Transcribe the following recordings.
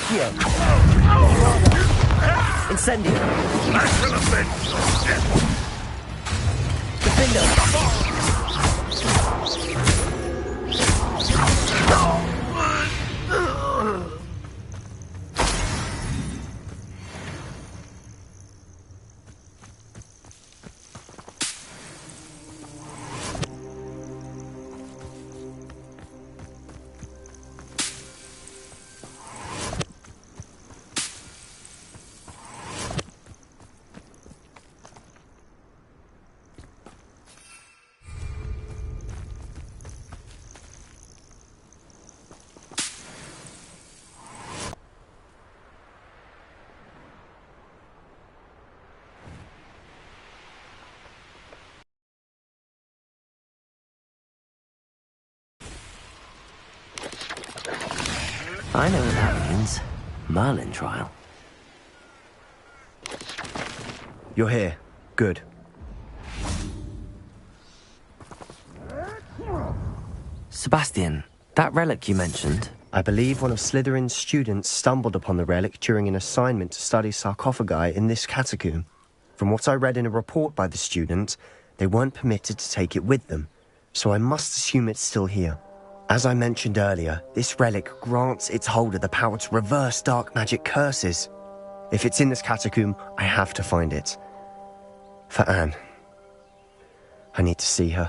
Accio! Incendio! Defendo! I know what that means. Merlin trial. You're here. Good. Sebastian, that relic you mentioned. I believe one of Slytherin's students stumbled upon the relic during an assignment to study sarcophagi in this catacomb. From what I read in a report by the student, they weren't permitted to take it with them, so I must assume it's still here. As I mentioned earlier, this relic grants its holder the power to reverse dark magic curses. If it's in this catacomb, I have to find it. For Anne. I need to see her.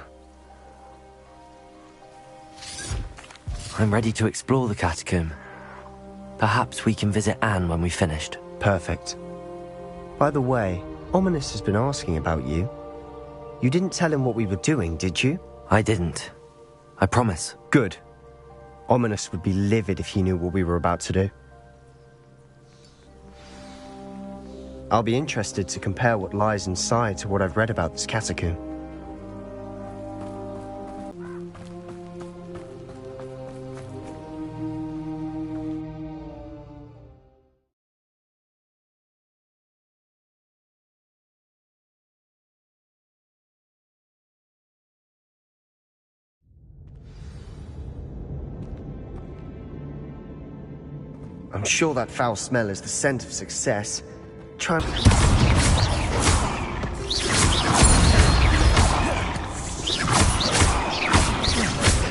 I'm ready to explore the catacomb. Perhaps we can visit Anne when we've finished. Perfect. By the way, Ominous has been asking about you. You didn't tell him what we were doing, did you? I didn't. I promise. Good. Ominous would be livid if he knew what we were about to do. I'll be interested to compare what lies inside to what I've read about this catacomb. I'm sure that foul smell is the scent of success. Try...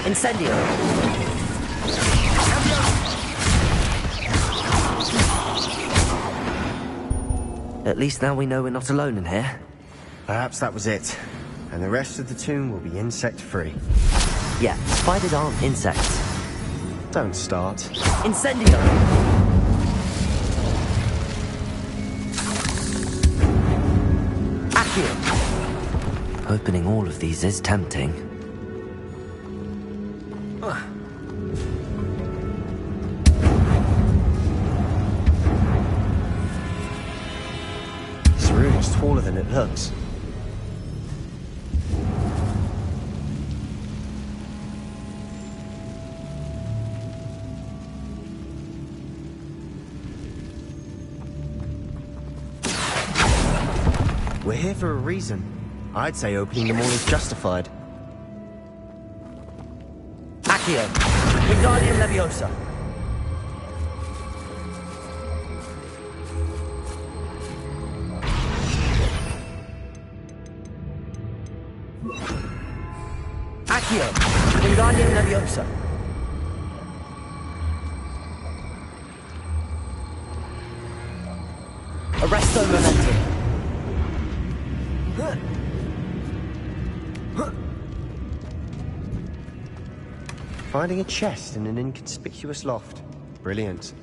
Incendio! At least now we know we're not alone in here. Perhaps that was it. And the rest of the tomb will be insect-free. Yeah, spiders aren't insects. Don't start. Incendio! Accio! Opening all of these is tempting. This room is taller than it looks. We're here for a reason. I'd say opening them all is justified. Accio! Wingardium Leviosa! Accio! Wingardium Leviosa! Arresto Momentum! Finding a chest in an inconspicuous loft. Brilliant.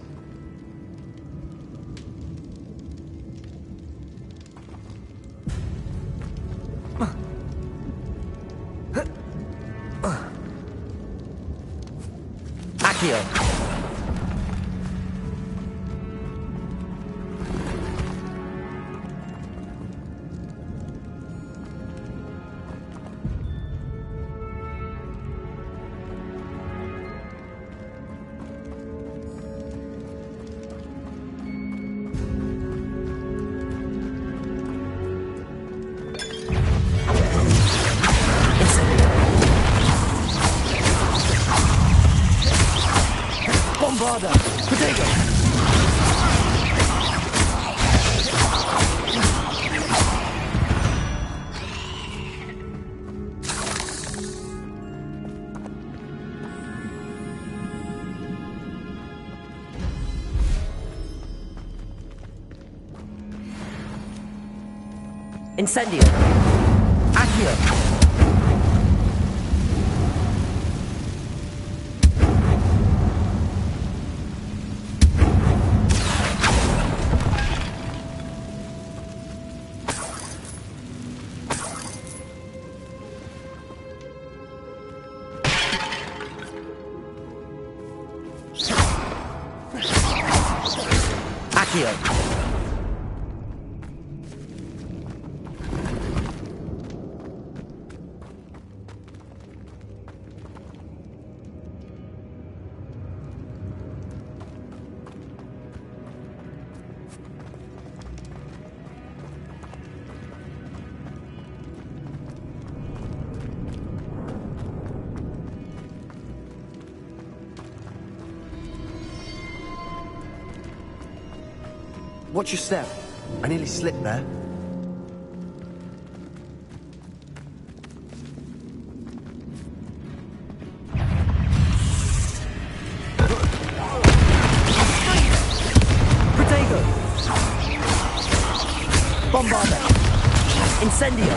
Accio! Bombarda! Potato! Incendio. Accio. Accio. Watch your step. I nearly slipped there. Protego. Bombarda. Incendio.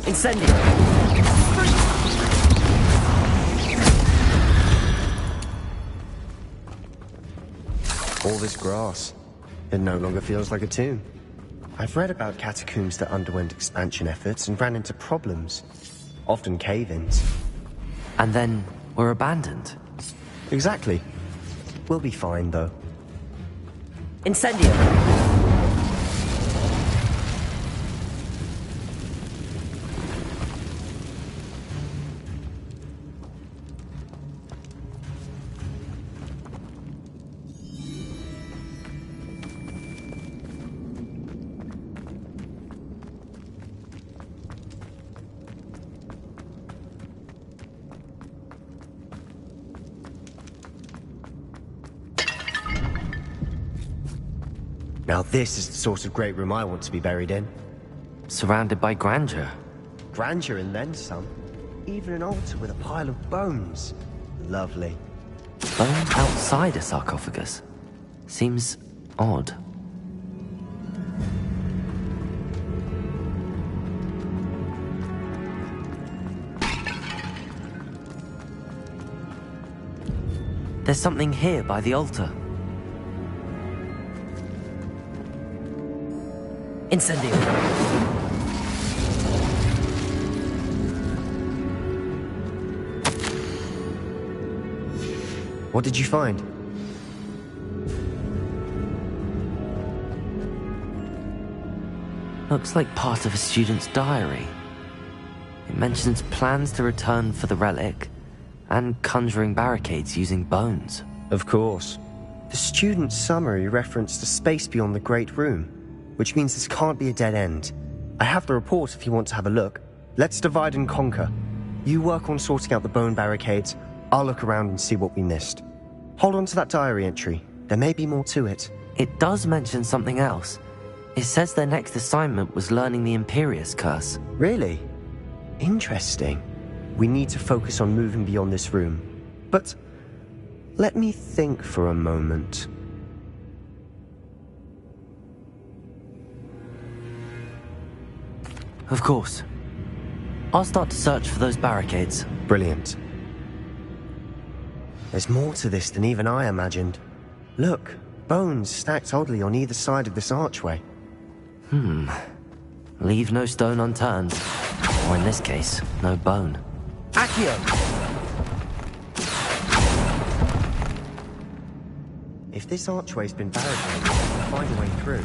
Incendio. All this grass. It no longer feels like a tomb. I've read about catacombs that underwent expansion efforts and ran into problems. Often cave-ins. And then were abandoned. Exactly. We'll be fine, though. Incendio. Now this is the sort of great room I want to be buried in. Surrounded by grandeur. Grandeur and then some. Even an altar with a pile of bones. Lovely. Bone outside a sarcophagus. Seems odd. There's something here by the altar. Incendio. What did you find? Looks like part of a student's diary. It mentions plans to return for the relic and conjuring barricades using bones. Of course. The student's summary referenced a space beyond the Great Room, which means this can't be a dead end. I have the report if you want to have a look. Let's divide and conquer. You work on sorting out the bone barricades. I'll look around and see what we missed. Hold on to that diary entry. There may be more to it. It does mention something else. It says their next assignment was learning the Imperius Curse. Really? Interesting. We need to focus on moving beyond this room. But let me think for a moment. Of course. I'll start to search for those barricades. Brilliant. There's more to this than even I imagined. Look, bones stacked oddly on either side of this archway. Leave no stone unturned. Or in this case, no bone. Accio. If this archway's been barricaded, we'll find a way through.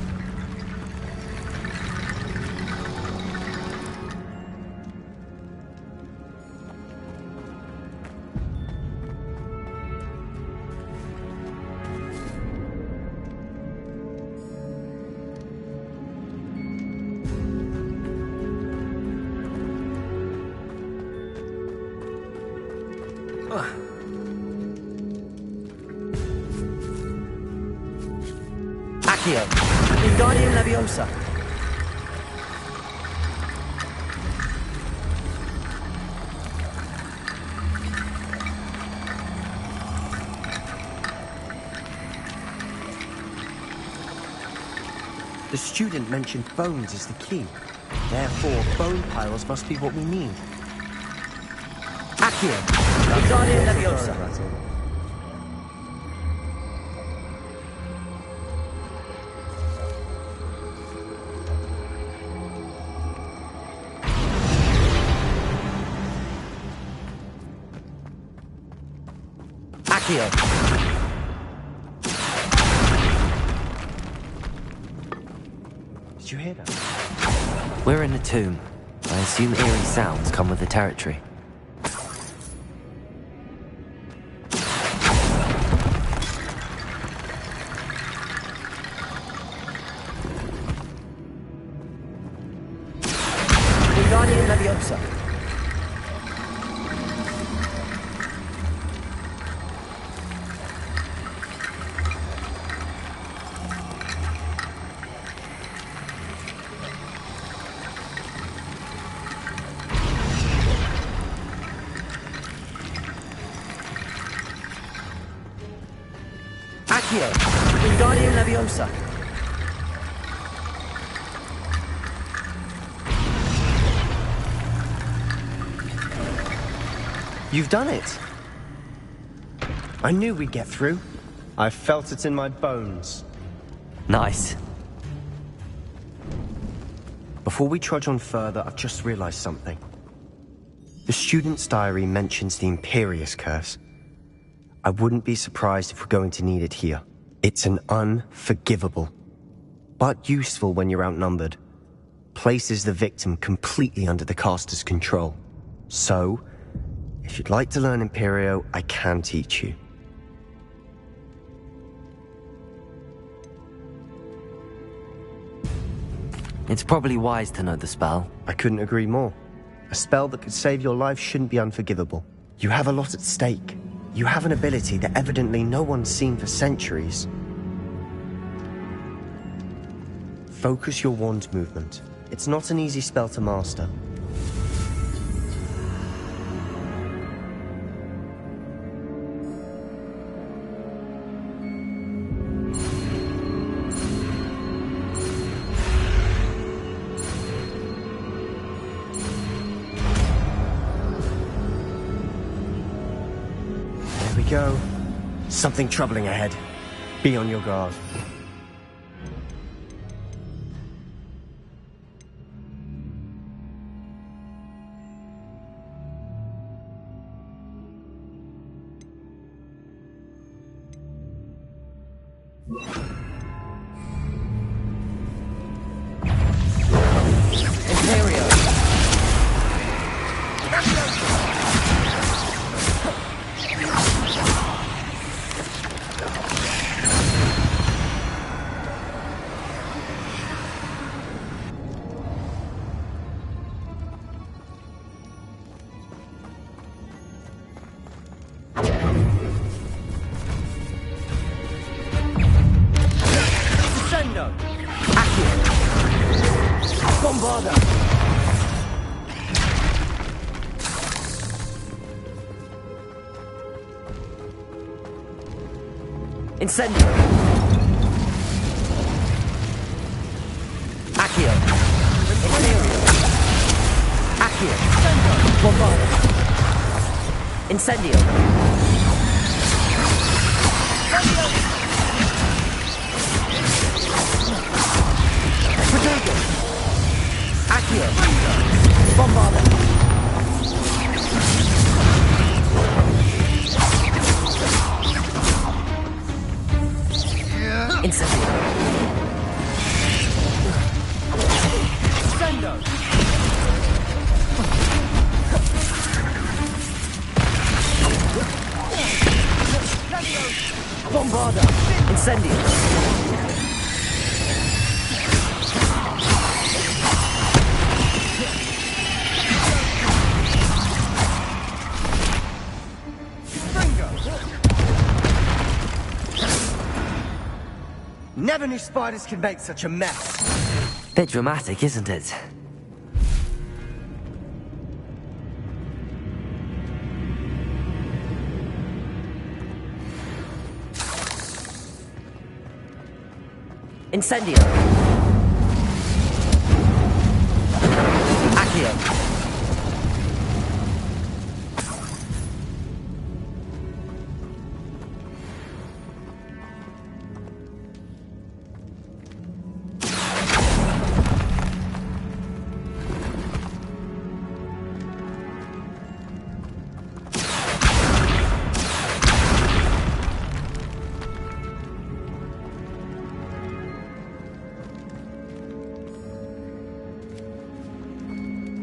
Accio. Wingardium Leviosa. The student mentioned bones as the key. Therefore, bone piles must be what we need. Accio. Wingardium Leviosa. Accio. Did you hear that? We're in a tomb. I assume eerie sounds come with the territory. Wingardium Leviosa. Accio. Wingardium Leviosa. You've done it. I knew we'd get through. I felt it in my bones. Nice. Before we trudge on further, I've just realized something. The student's diary mentions the Imperious Curse. I wouldn't be surprised if we're going to need it here. It's an unforgivable, but useful when you're outnumbered. Places the victim completely under the caster's control. So, if you'd like to learn Imperio, I can teach you. It's probably wise to know the spell. I couldn't agree more. A spell that could save your life shouldn't be unforgivable. You have a lot at stake. You have an ability that evidently no one's seen for centuries. Focus your wand movement. It's not an easy spell to master. Go. Something troubling ahead. Be on your guard. Imperio. Descendo. Accio. Bombarda. Incendio. Accio. Imperio. Accio. Bombarda. Incendio. Protego. Accio. Bombarda. Incendio. Sendo. Bombarda. Incendio. Never knew spiders could make such a mess. Bit dramatic, isn't it? Incendio.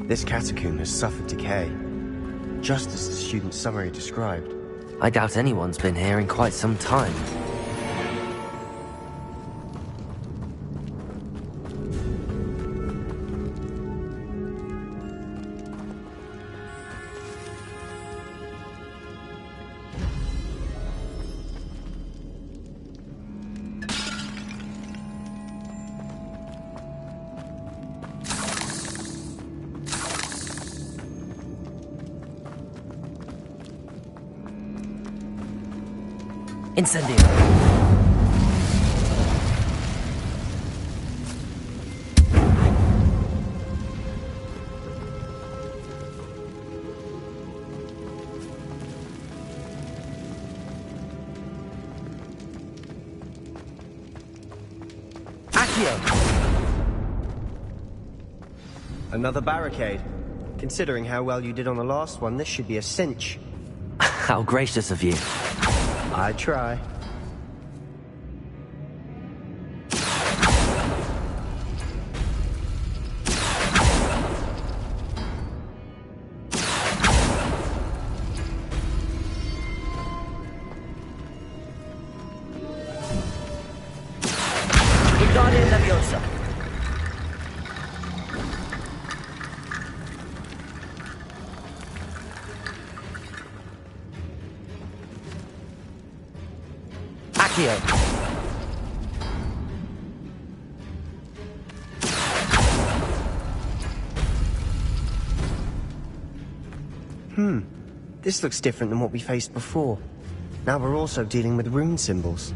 This catacomb has suffered decay, just as the student's summary described. I doubt anyone's been here in quite some time. Incendio. Another barricade. Considering how well you did on the last one, this should be a cinch. How gracious of you. I try. Guardian Leviosa. Accio. This looks different than what we faced before. Now we're also dealing with rune symbols.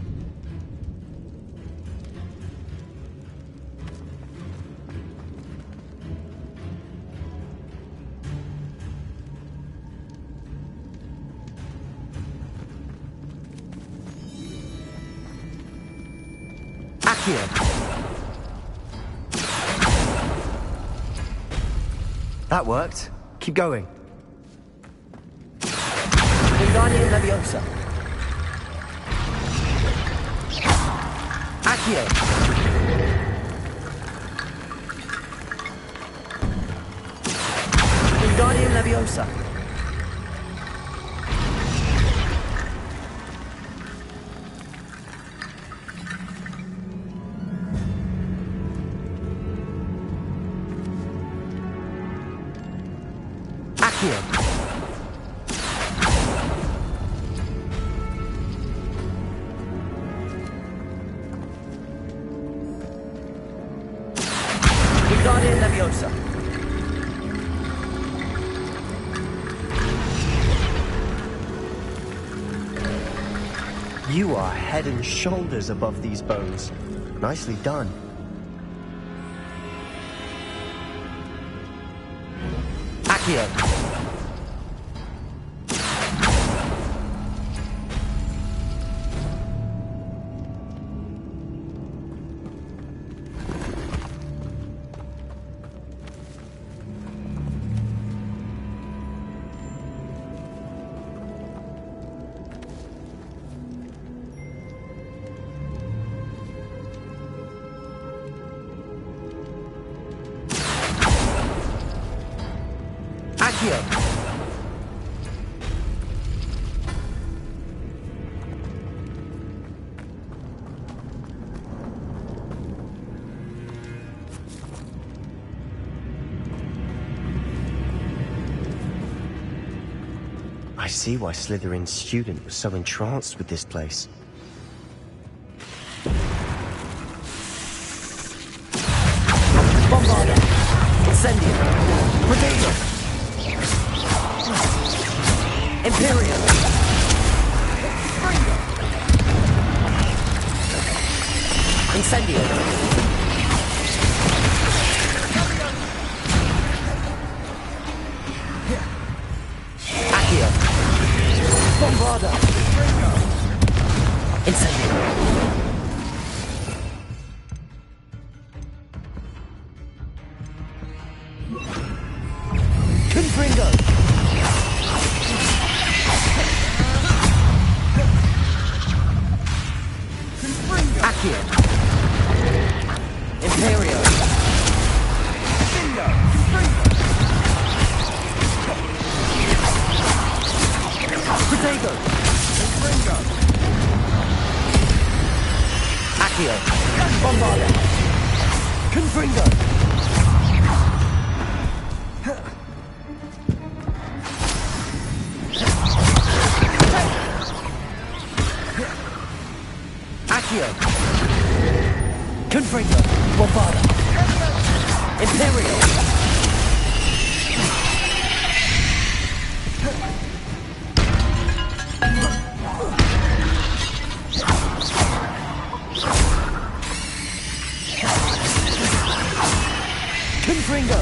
That worked. Keep going. Guardian Leviosa. Accio. Guardian Leviosa. Accio. Guardian Leviosa. You are head and shoulders above these bones. Nicely done. Accio. I see why Slytherin's student was so entranced with this place. Bombarda. Incendio. Potato. Imperial. Incendio. Bombarda! Incendio! Confringo! Accio! Imperio! Accio. Bombarda. Confringo. Accio. Confringo. Bombarda. Imperial. Confringo.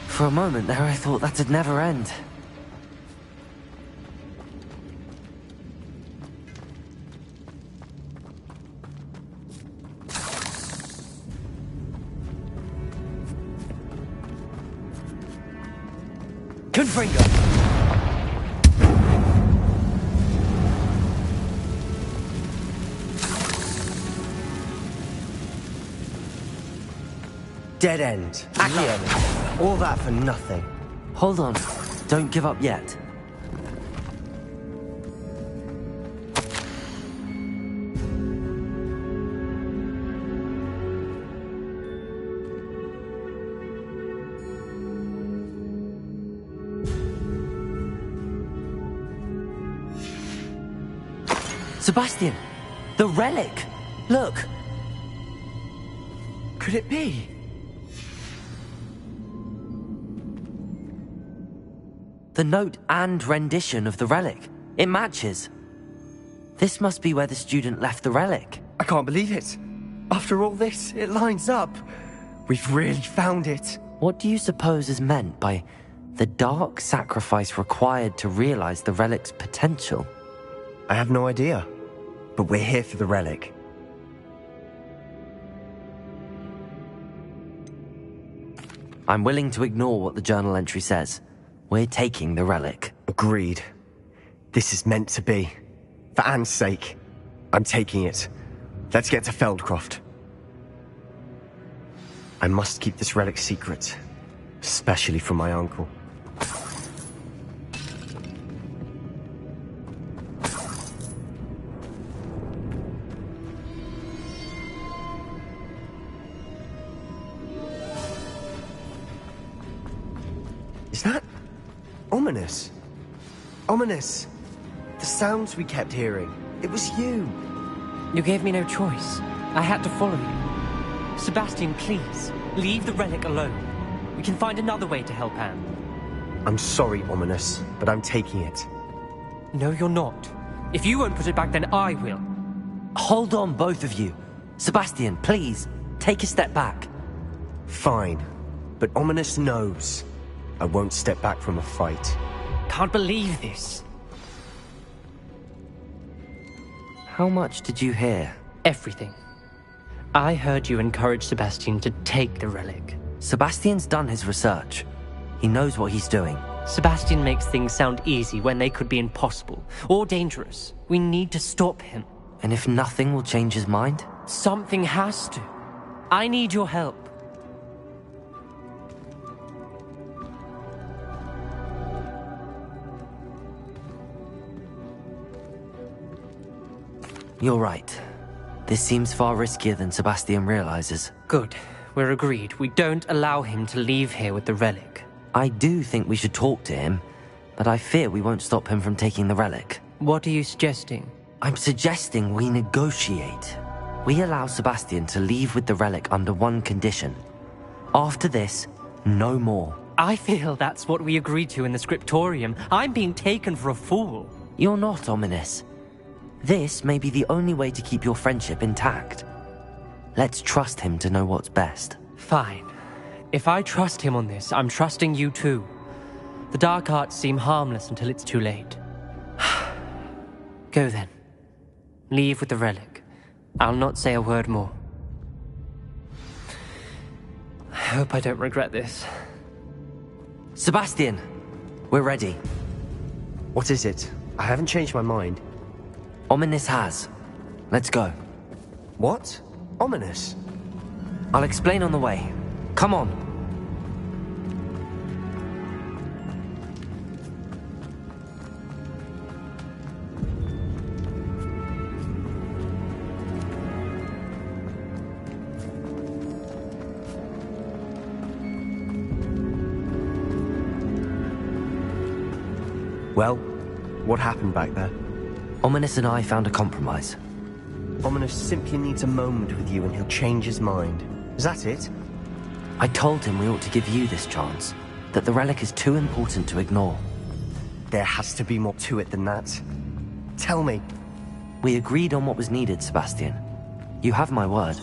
For a moment there, I thought that'd never end. Confringo. Dead end. Accio. All that for nothing. Hold on. Don't give up yet. Sebastian! The relic! Look! Could it be? The note and rendition of the relic. It matches. This must be where the student left the relic. I can't believe it. After all this, it lines up. We've really found it. What do you suppose is meant by the dark sacrifice required to realize the relic's potential? I have no idea. But we're here for the relic. I'm willing to ignore what the journal entry says. We're taking the relic. Agreed. This is meant to be. For Anne's sake, I'm taking it. Let's get to Feldcroft. I must keep this relic secret, especially from my uncle. Is that ominous? Ominous. The sounds we kept hearing. It was you. You gave me no choice. I had to follow you. Sebastian, please, leave the relic alone. We can find another way to help Anne. I'm sorry, Ominous, but I'm taking it. No, you're not. If you won't put it back, then I will. Hold on, both of you. Sebastian, please, take a step back. Fine, but Ominous knows. I won't step back from a fight. Can't believe this. How much did you hear? Everything. I heard you encourage Sebastian to take the relic. Sebastian's done his research. He knows what he's doing. Sebastian makes things sound easy when they could be impossible or dangerous. We need to stop him. And if nothing will change his mind? Something has to. I need your help. You're right. This seems far riskier than Sebastian realizes. Good. We're agreed. We don't allow him to leave here with the relic. I do think we should talk to him, but I fear we won't stop him from taking the relic. What are you suggesting? I'm suggesting we negotiate. We allow Sebastian to leave with the relic under one condition. After this, no more. I feel that's what we agreed to in the scriptorium. I'm being taken for a fool. You're not, Ominous. This may be the only way to keep your friendship intact. Let's trust him to know what's best. Fine. If I trust him on this, I'm trusting you too. The dark arts seem harmless until it's too late. Go then. Leave with the relic. I'll not say a word more. I hope I don't regret this. Sebastian, we're ready. What is it? I haven't changed my mind. Ominous has. Let's go. What? Ominous? I'll explain on the way. Come on. Well, what happened back there? Ominous and I found a compromise. Ominous simply needs a moment with you and he'll change his mind. Is that it? I told him we ought to give you this chance, that the relic is too important to ignore. There has to be more to it than that. Tell me. We agreed on what was needed, Sebastian. You have my word.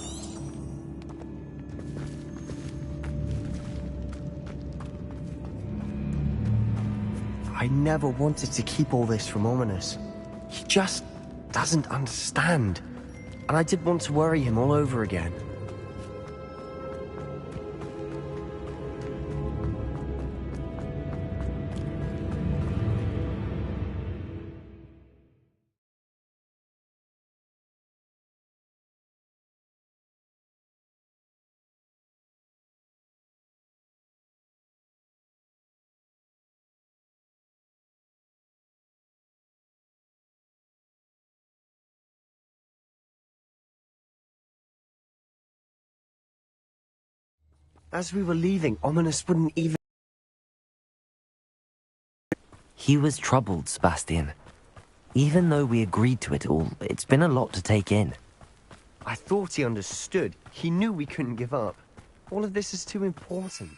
I never wanted to keep all this from Ominous. He just doesn't understand. And I didn't want to worry him all over again. As we were leaving, Ominous wouldn't even... He was troubled, Sebastian. Even though we agreed to it all, it's been a lot to take in. I thought he understood. He knew we couldn't give up. All of this is too important.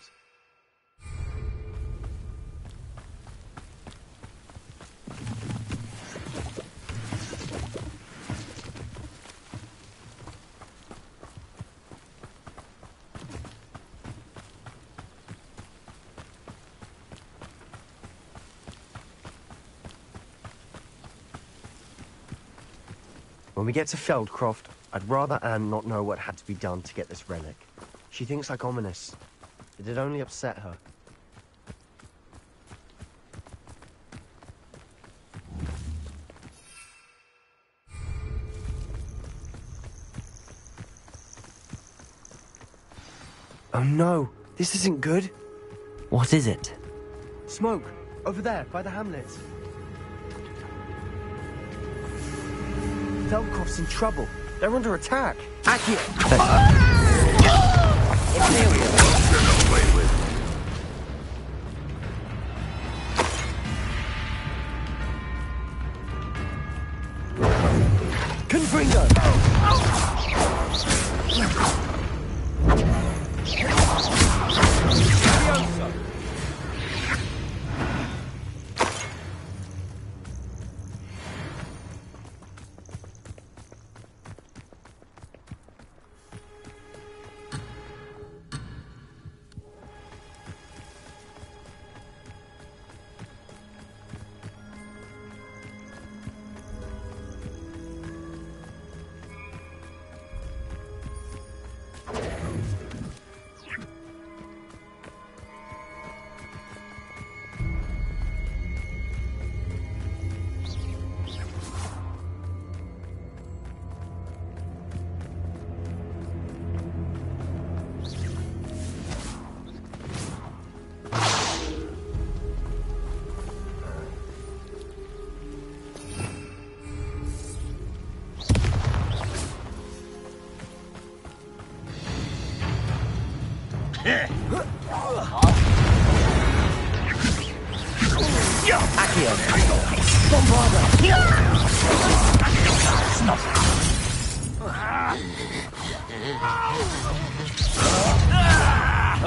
When we get to Feldcroft, I'd rather Anne not know what had to be done to get this relic. She thinks like Ominous. It'd only upset her. Oh no, this isn't good. What is it? Smoke, over there, by the hamlet. Feldcroft's in trouble. They're under attack. Accio! Confringo!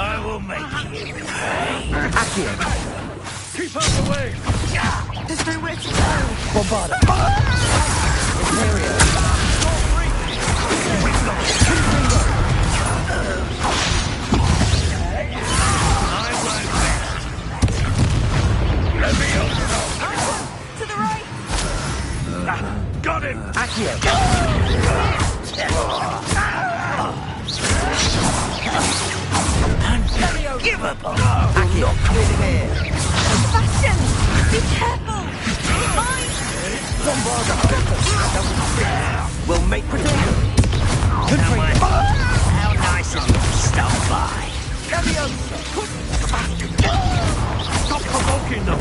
I will make you pay. Accio! Keep out the way! There's nowhere to go! Bombarda! Imperio! I won't rest. Let me To the right! Got him! Accio! Give up! Accio! Not clear here! Sebastian! Be careful! Mine! Bombarda! We'll make protection! How nice of you to stop by! Stop provoking them!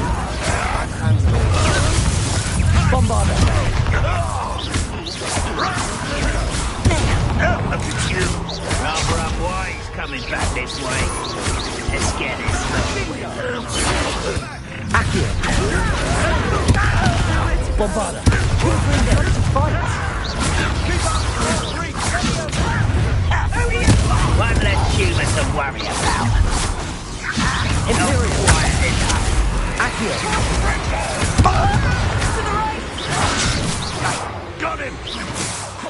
Bombarda! Look at you! Rather unwise coming back this way. Let's get this moving. Accio! bother. One less human to worry about. Imperial. Accio. To the right! Got him!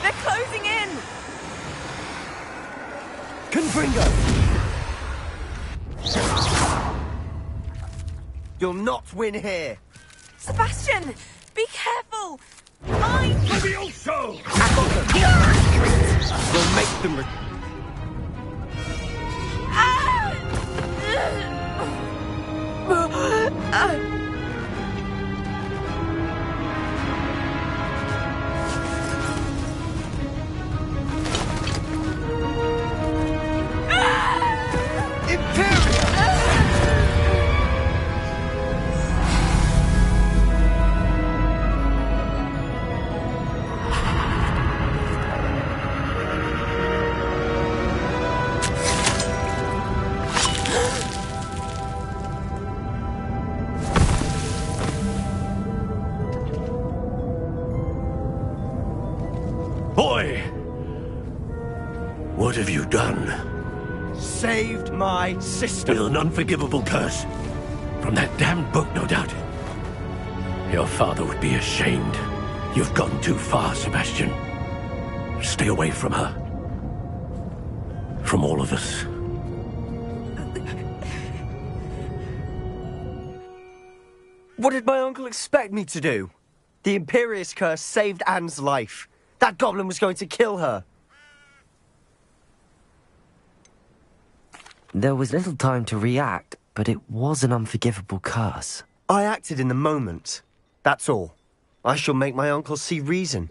They're closing in! Confringo! You'll not win here. Sebastian! Be careful! Mine! Levioso! We'll make them... Boy! What have you done? Saved my sister. With an unforgivable curse. From that damned book, no doubt. Your father would be ashamed. You've gone too far, Sebastian. Stay away from her. From all of us. What did my uncle expect me to do? The Imperious curse saved Anne's life. That goblin was going to kill her. There was little time to react, but it was an unforgivable curse. I acted in the moment. That's all. I shall make my uncle see reason.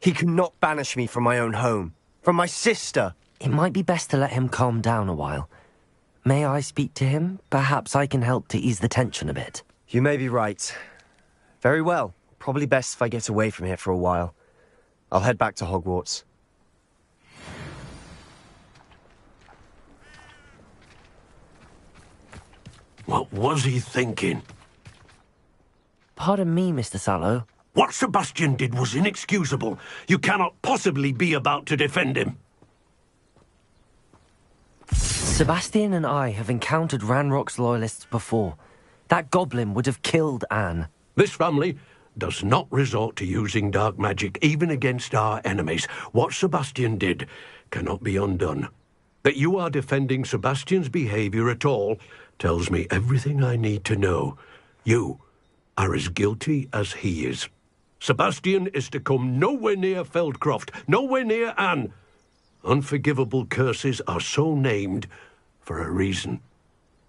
He cannot banish me from my own home, from my sister. It might be best to let him calm down a while. May I speak to him? Perhaps I can help to ease the tension a bit. You may be right. Very well. Probably best if I get away from here for a while. I'll head back to Hogwarts. What was he thinking? Pardon me, Mr. Sallow. What Sebastian did was inexcusable. You cannot possibly be about to defend him. Sebastian and I have encountered Ranrock's loyalists before. That goblin would have killed Anne. This family does not resort to using dark magic even against our enemies. What Sebastian did cannot be undone. That you are defending Sebastian's behavior at all tells me everything I need to know. You are as guilty as he is. Sebastian is to come nowhere near Feldcroft, nowhere near Anne. Unforgivable curses are so named for a reason.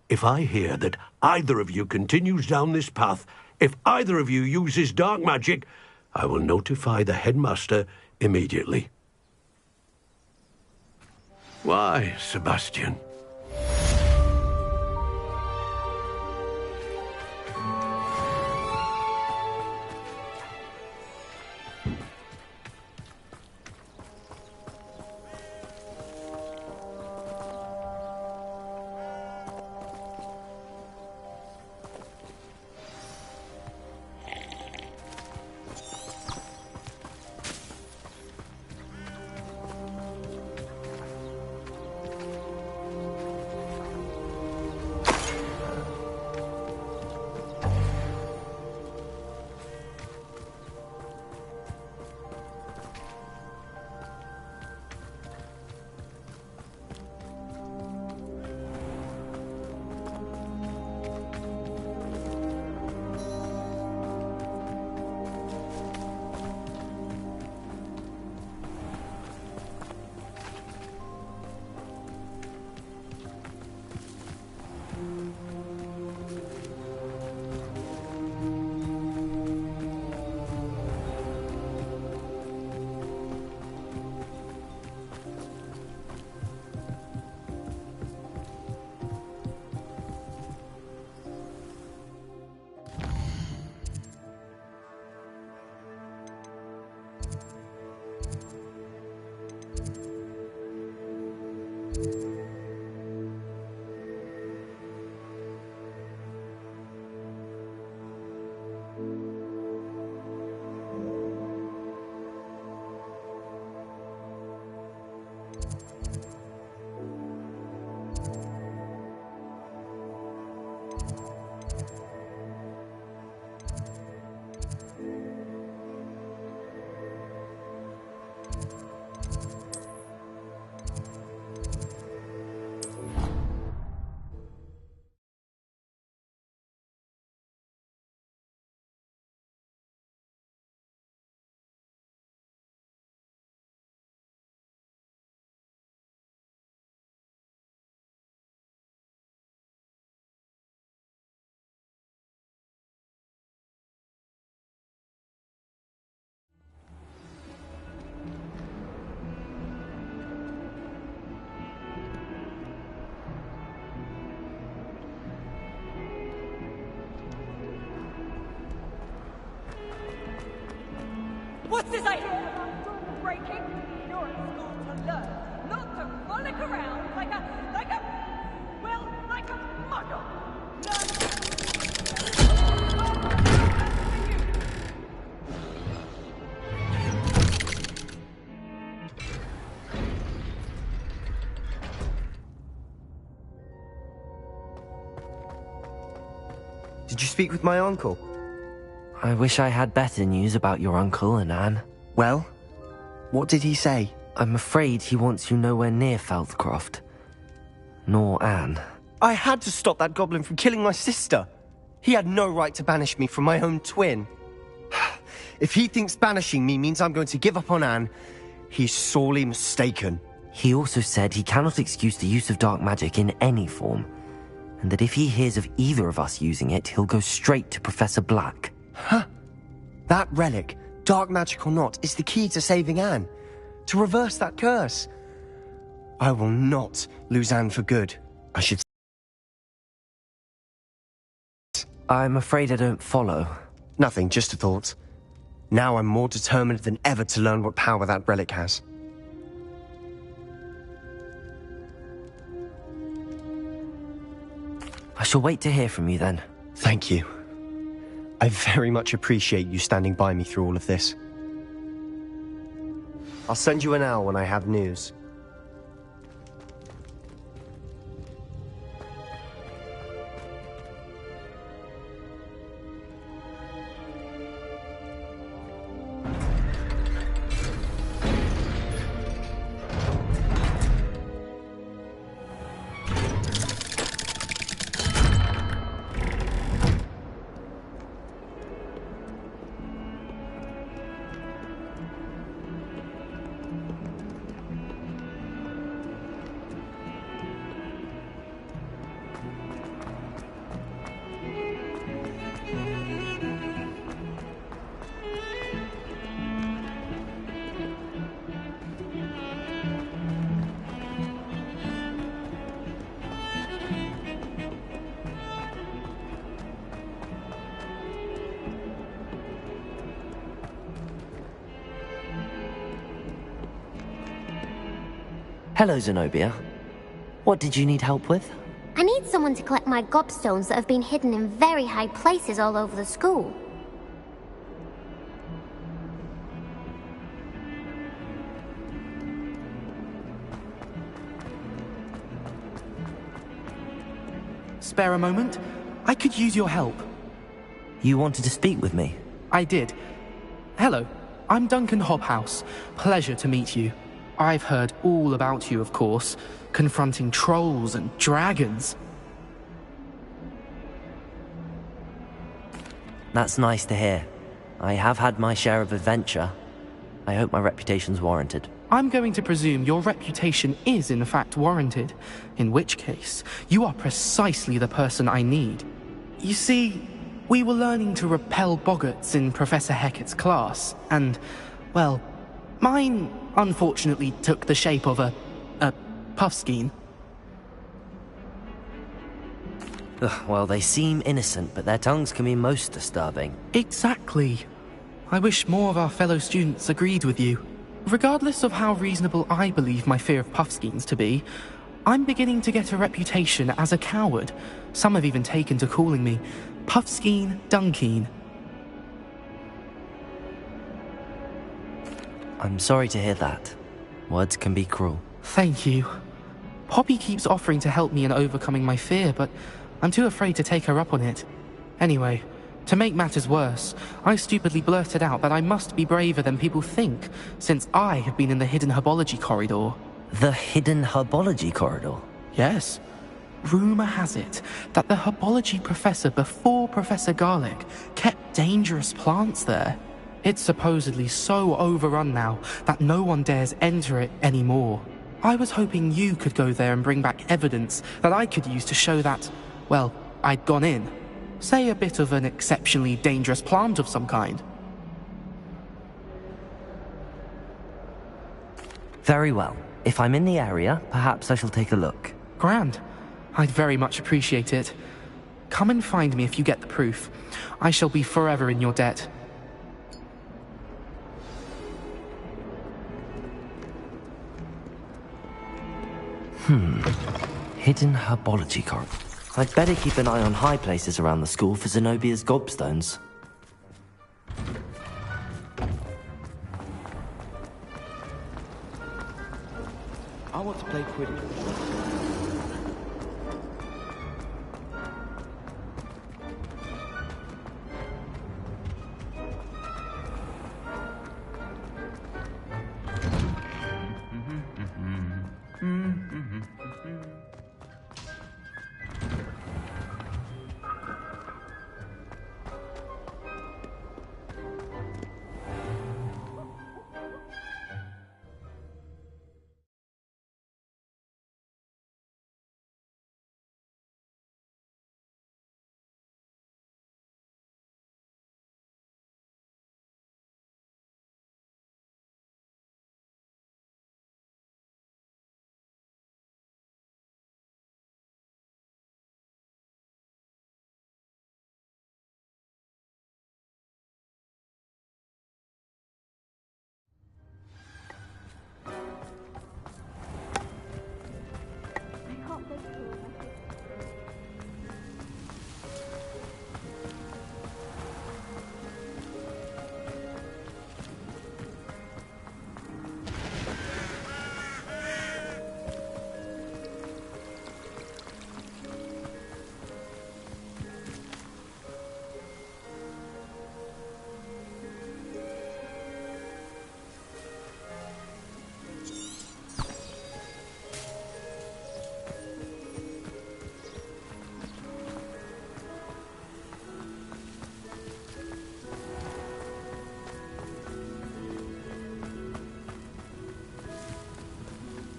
If I hear that either of you continues down this path, if either of you uses dark magic, I will notify the headmaster immediately. Why, Sebastian? What's this I hear about rule breaking? You're at school to learn, not to frolic around like a muggle. Did you speak with my uncle? I wish I had better news about your uncle and Anne. Well, what did he say? I'm afraid he wants you nowhere near Feldcroft. Nor Anne. I had to stop that goblin from killing my sister. He had no right to banish me from my own twin. If he thinks banishing me means I'm going to give up on Anne, he's sorely mistaken. He also said he cannot excuse the use of dark magic in any form, and that if he hears of either of us using it, he'll go straight to Professor Black. Huh? That relic, dark magic or not, is the key to saving Anne. To reverse that curse. I will not lose Anne for good. I'm afraid I don't follow. Nothing, just a thought. Now I'm more determined than ever to learn what power that relic has. I shall wait to hear from you then. Thank you. I very much appreciate you standing by me through all of this. I'll send you an owl when I have news. Hello, Zenobia. What did you need help with? I need someone to collect my gobstones that have been hidden in very high places all over the school. Spare a moment? I could use your help. You wanted to speak with me? I did. Hello, I'm Duncan Hobhouse. Pleasure to meet you. I've heard all about you, of course, confronting trolls and dragons. That's nice to hear. I have had my share of adventure. I hope my reputation's warranted. I'm going to presume your reputation is in fact warranted, in which case, you are precisely the person I need. You see, we were learning to repel boggarts in Professor Hecat's class, and, well, mine unfortunately took the shape of a puffskein. Well, they seem innocent, but their tongues can be most disturbing. Exactly. I wish more of our fellow students agreed with you. Regardless of how reasonable I believe my fear of puffskeins to be, I'm beginning to get a reputation as a coward. Some have even taken to calling me Puffskein Dunkeen. I'm sorry to hear that. Words can be cruel. Thank you. Poppy keeps offering to help me in overcoming my fear, but I'm too afraid to take her up on it. Anyway, to make matters worse, I stupidly blurted out that I must be braver than people think, since I have been in the hidden herbology corridor. The hidden herbology corridor? Yes. Rumor has it that the herbology professor before Professor Garlic kept dangerous plants there. It's supposedly so overrun now that no one dares enter it anymore. I was hoping you could go there and bring back evidence that I could use to show that, well, I'd gone in. Say a bit of an exceptionally dangerous plant of some kind. Very well. If I'm in the area, perhaps I shall take a look. Grand. I'd very much appreciate it. Come and find me if you get the proof. I shall be forever in your debt. Hidden herbology corridor. I'd better keep an eye on high places around the school for Zenobia's gobstones. I want to play Quidditch.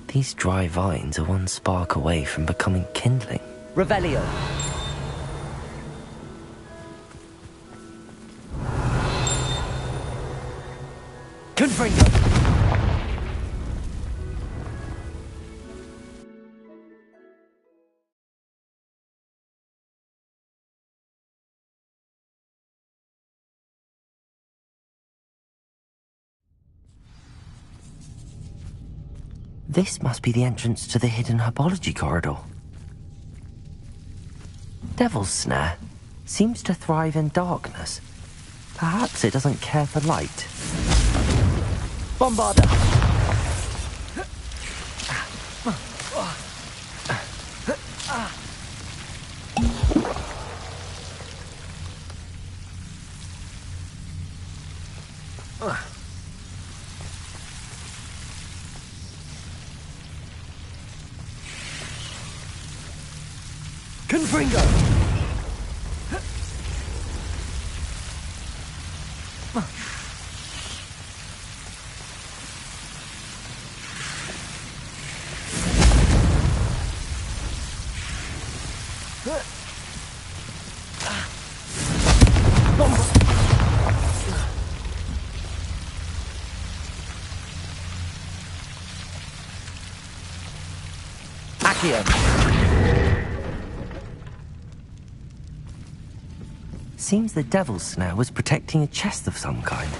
These dry vines are one spark away from becoming kindling. Revelio. Confringo. This must be the entrance to the hidden herbology corridor. Devil's Snare seems to thrive in darkness. Perhaps it doesn't care for light. Bombarda. Confringo. Seems the Devil's Snare was protecting a chest of some kind.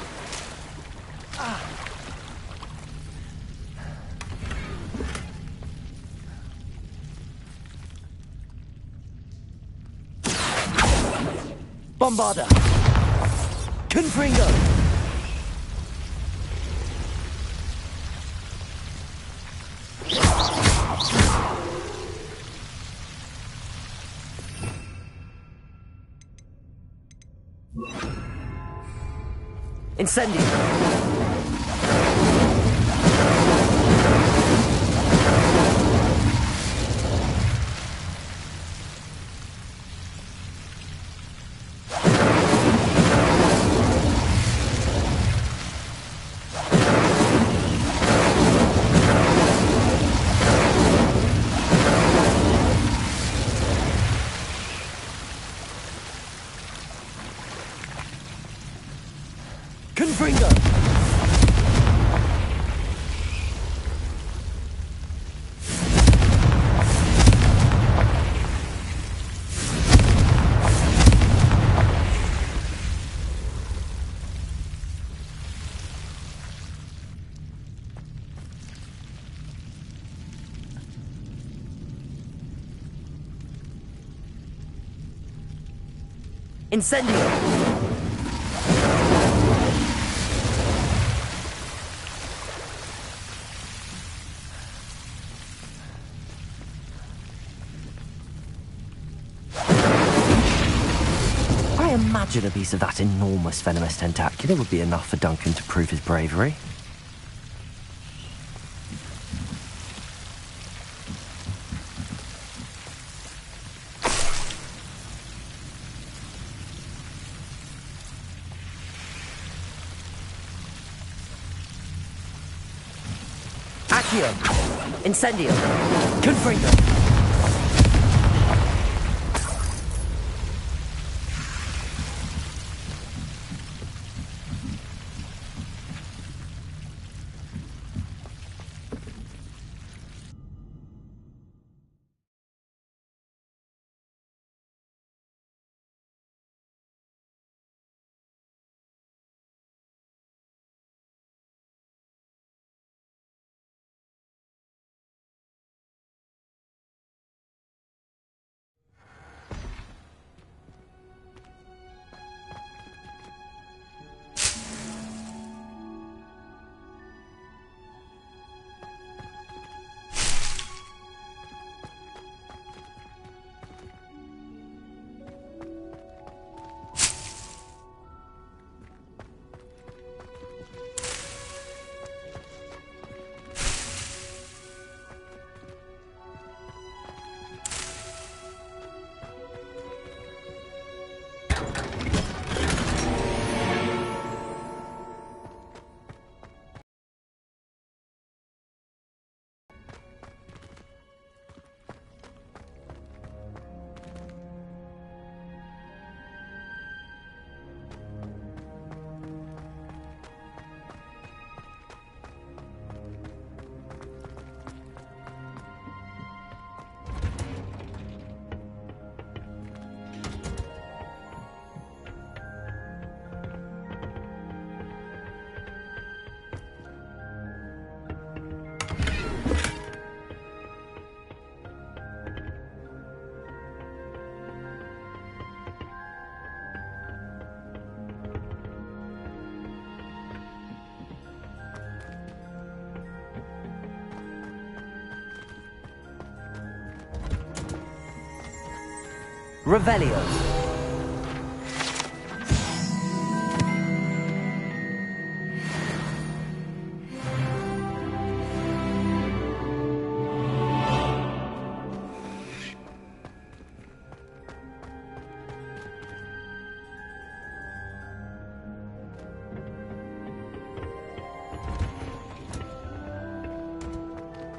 Bombarda. Confringo. Incendio. Confringo. Incendio! I imagine a piece of that enormous venomous tentacular would be enough for Duncan to prove his bravery. Accio! Incendio! Confringo! Revelio.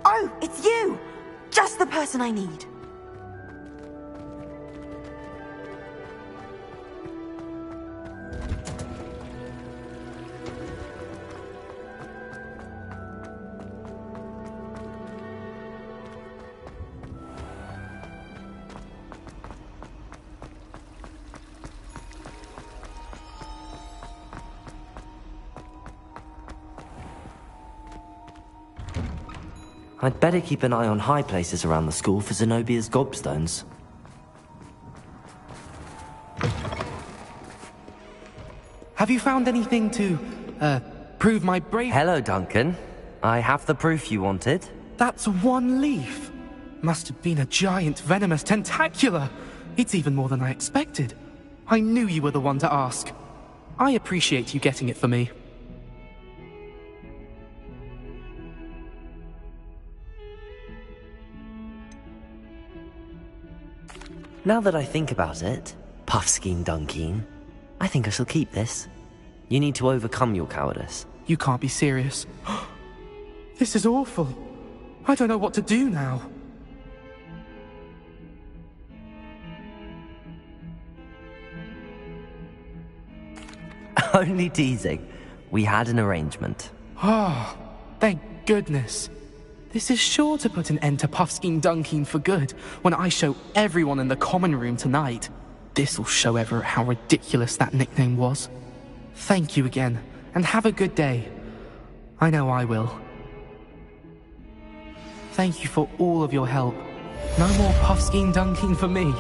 Oh, it's you! Just the person I need. I'd better keep an eye on high places around the school for Zenobia's gobstones. Have you found anything to, prove my bravery? Hello, Duncan. I have the proof you wanted. That's one leaf. Must have been a giant venomous tentacula. It's even more than I expected. I knew you were the one to ask. I appreciate you getting it for me. Now that I think about it, Puffskein Dunkeen, I think I shall keep this. You need to overcome your cowardice. You can't be serious. This is awful. I don't know what to do now. Only teasing. We had an arrangement. Oh, thank goodness. This is sure to put an end to Puffskein Dunkeen for good when I show everyone in the common room tonight. This'll show Everett how ridiculous that nickname was. Thank you again, and have a good day. I know I will. Thank you for all of your help. No more Puffskein Dunkeen for me.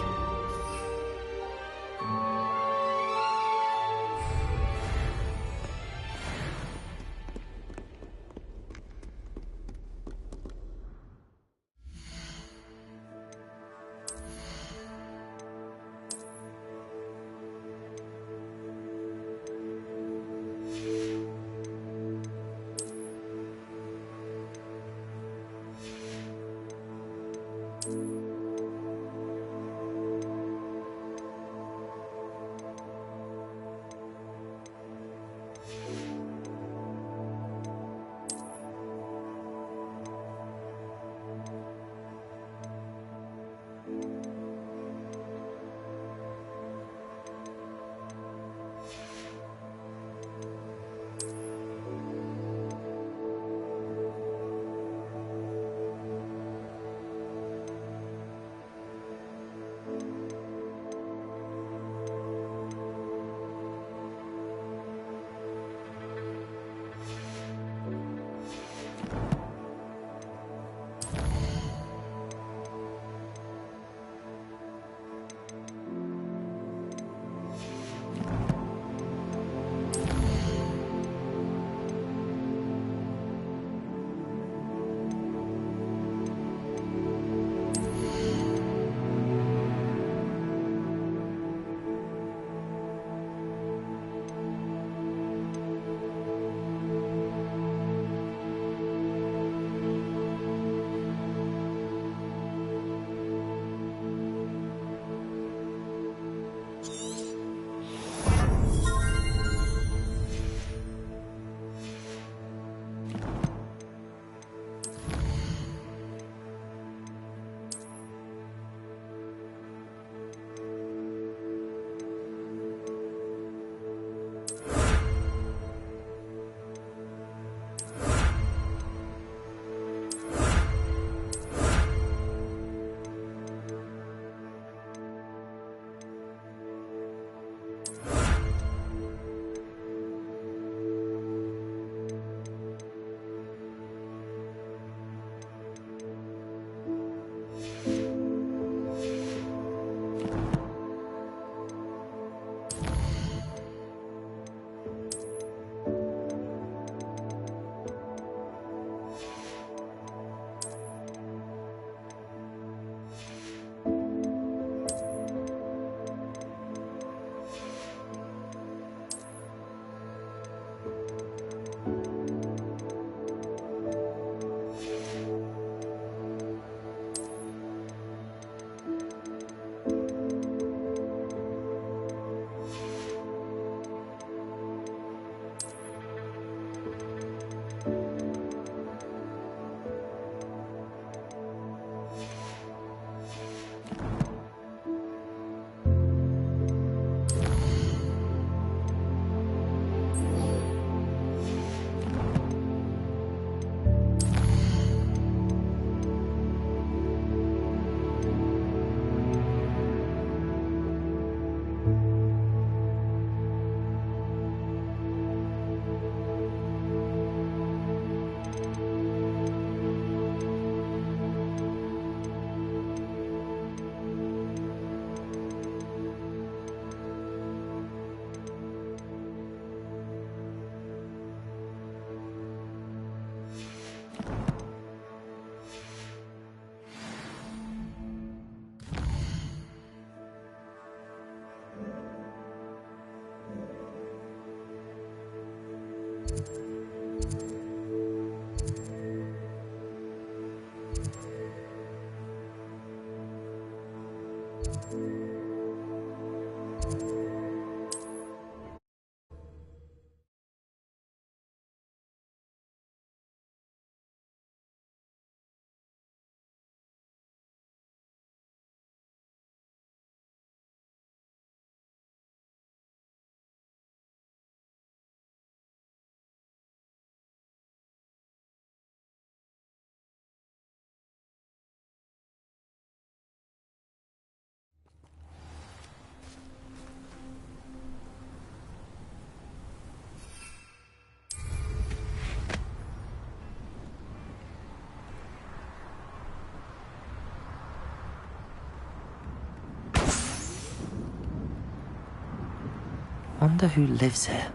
wonder who lives here.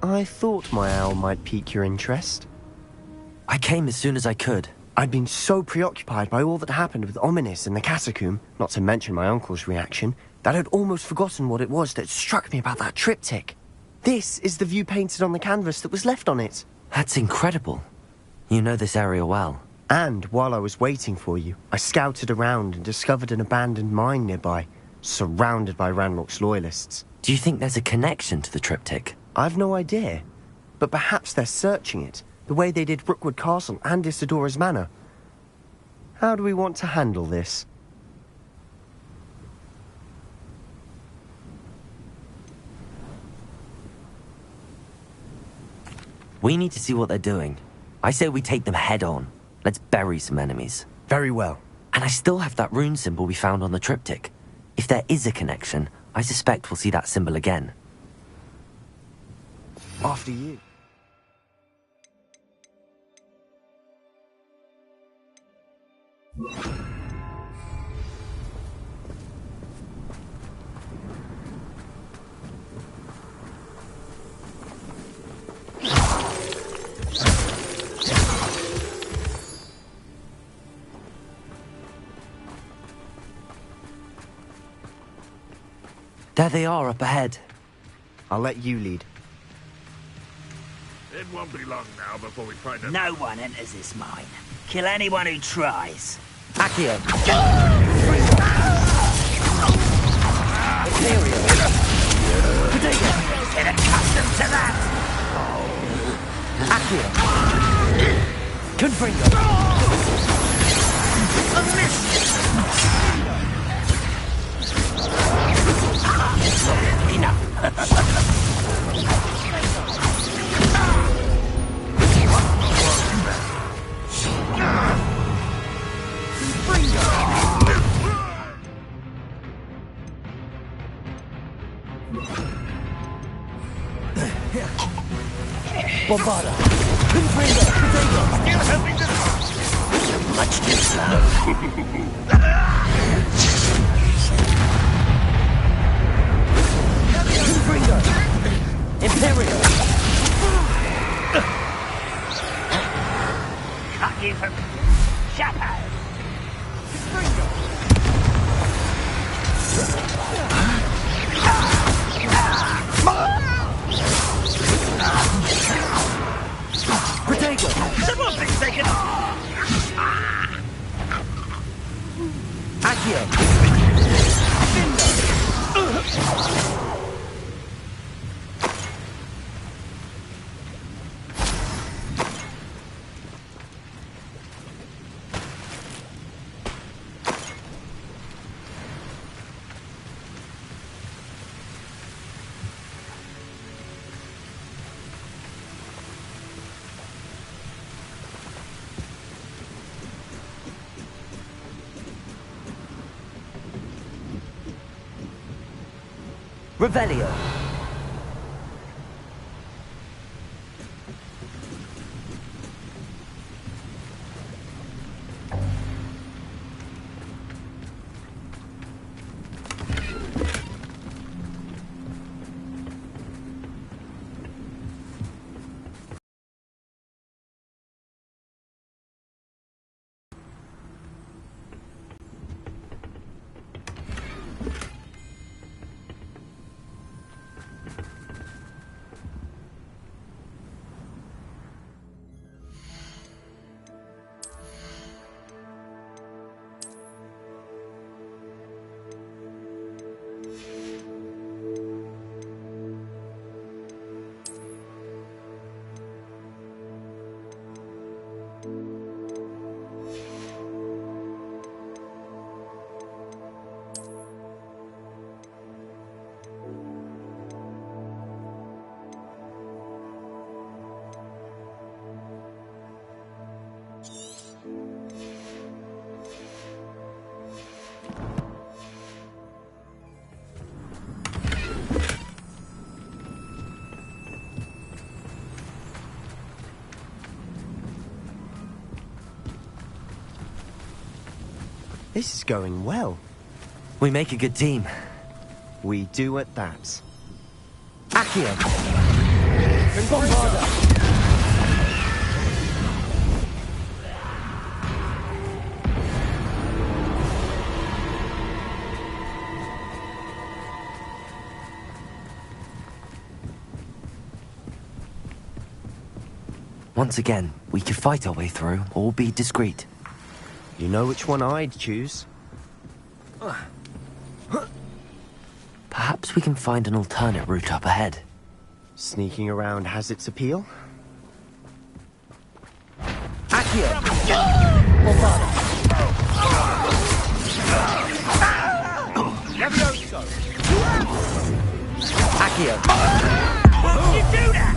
I thought my owl might pique your interest. I came as soon as I could. I'd been so preoccupied by all that happened with Ominis in the catacomb, not to mention my uncle's reaction, that I'd almost forgotten what it was that struck me about that triptych. This is the view painted on the canvas that was left on it. That's incredible. You know this area well. And while I was waiting for you, I scouted around and discovered an abandoned mine nearby, surrounded by Ranrock's loyalists. Do you think there's a connection to the triptych? I've no idea, but perhaps they're searching it, the way they did Brookwood Castle and Isidora's Manor. How do we want to handle this? We need to see what they're doing. I say we take them head on. Let's bury some enemies. Very well. And I still have that rune symbol we found on the triptych. If there is a connection, I suspect we'll see that symbol again. After you. There they are up ahead. I'll let you lead. It won't be long now before we find them. No one enters this mine. Kill anyone who tries. Accio! Get accustomed to that! Accio! Confringo! A miss! Enough! Bombarda! Confringo! Potato! Still helping them! Much too slow. Confringo! Imperial! Cut you from shadow. Potato! Someone thinks they can... Accio! Revelio. This is going well. We make a good team. We do at that. Accio! Once again, we could fight our way through, or be discreet. You know which one I'd choose? Perhaps we can find an alternate route up ahead. Sneaking around has its appeal. Accio! Accio! Why would you do that?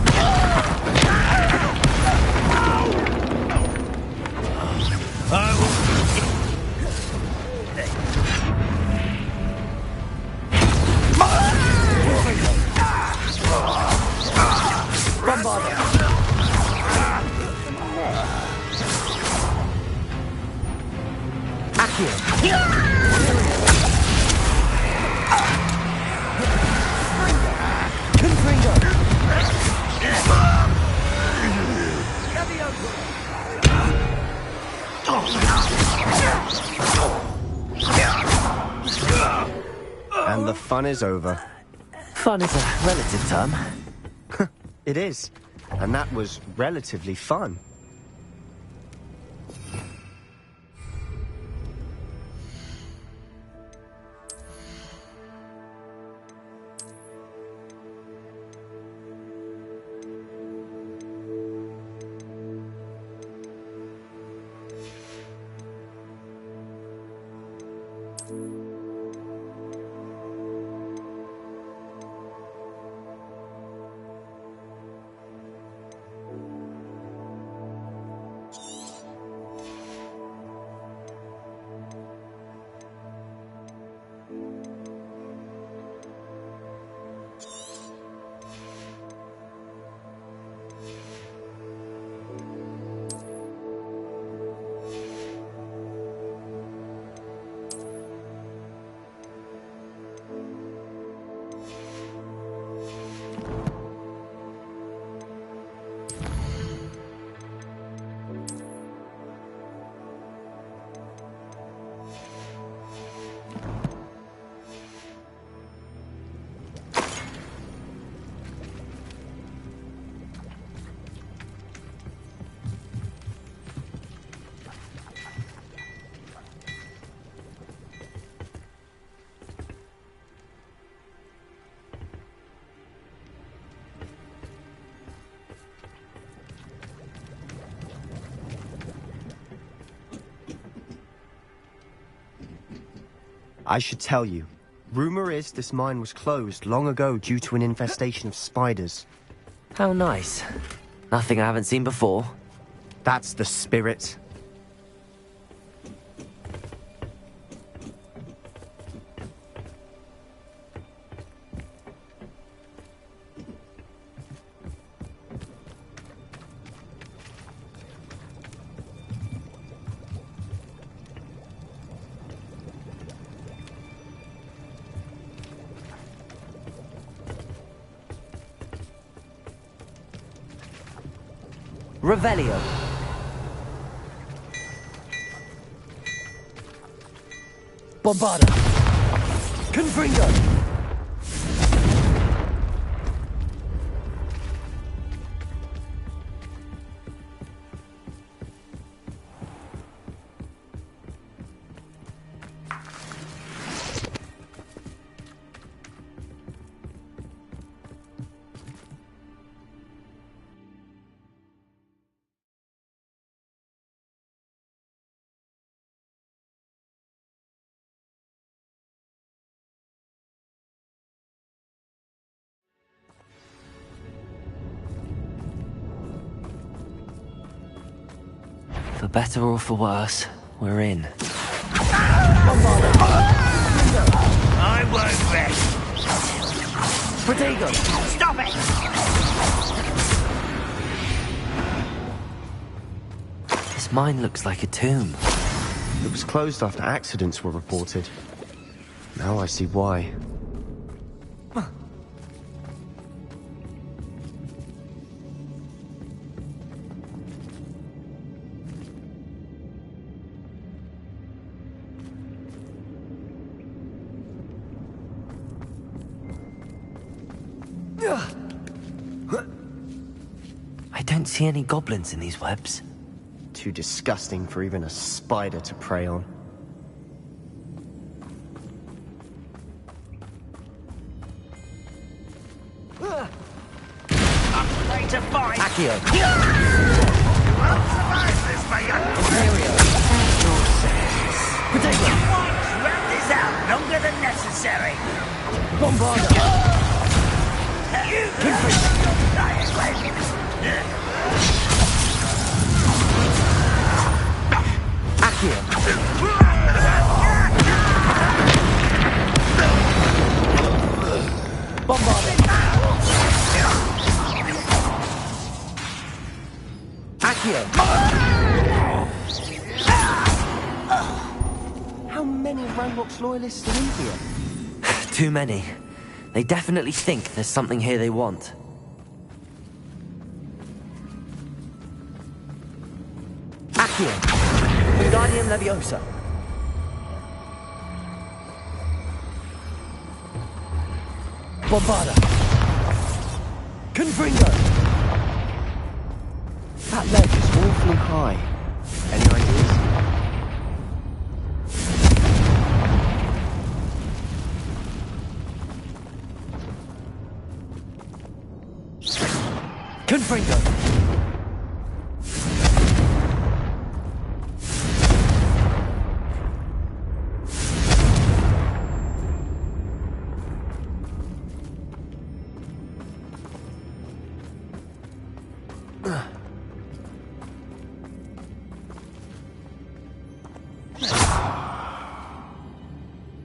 And the fun is over. Fun is a relative term. It is. And that was relatively fun. I should tell you. Rumor is this mine was closed long ago due to an infestation of spiders. How nice. Nothing I haven't seen before. That's the spirit. Revelio. Bombarda. Confringo. For better or for worse, we're in. I won't rest. Protego! Stop it! This mine looks like a tomb. It was closed after accidents were reported. Now I see why. I don't see any goblins in these webs. Too disgusting for even a spider to prey on. I'm ready to fight. Accio! Won't survive this, my young Potato! Round this out longer than necessary. Bombarda! You Accio! Bombarda! Accio! How many Ranrock's loyalists are in here? Too many. They definitely think there's something here they want. Accio! Wingardium Leviosa! Bombarda! Confringo! That ledge is awfully high. Any ideas? Confringo!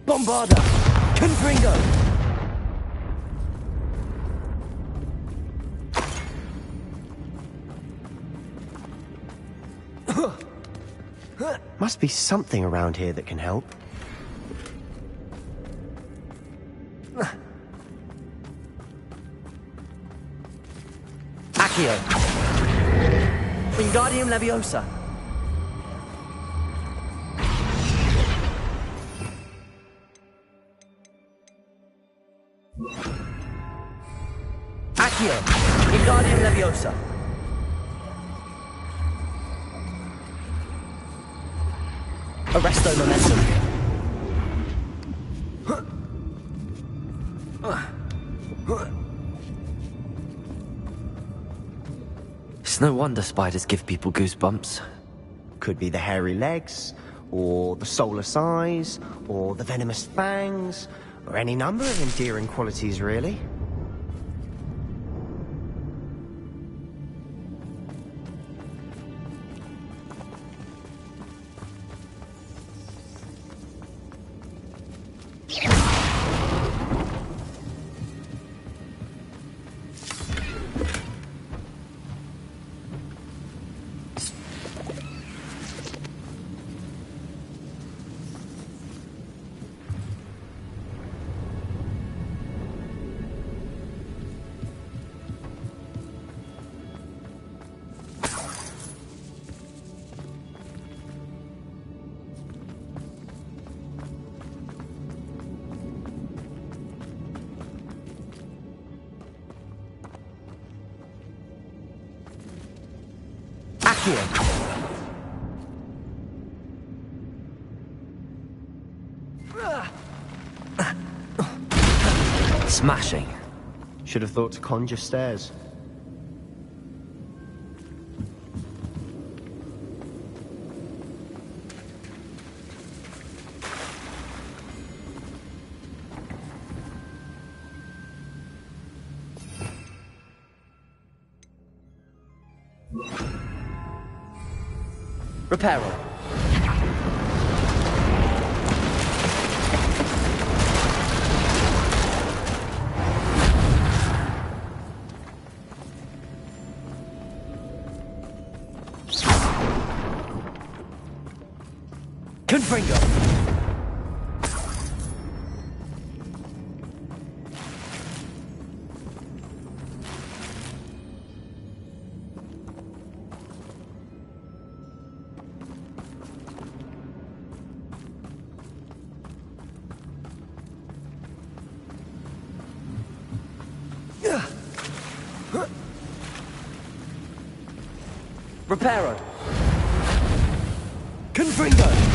Bombarda! Confringo! Must be something around here that can help. Accio! Wingardium Leviosa! Accio! Wingardium Leviosa! Arresto Momentum! It's no wonder spiders give people goosebumps. Could be the hairy legs, or the soulless eyes, or the venomous fangs, or any number of endearing qualities, really. Smashing. Should have thought to conjure stairs. Reparo. Confringo! Reparo! Confringo!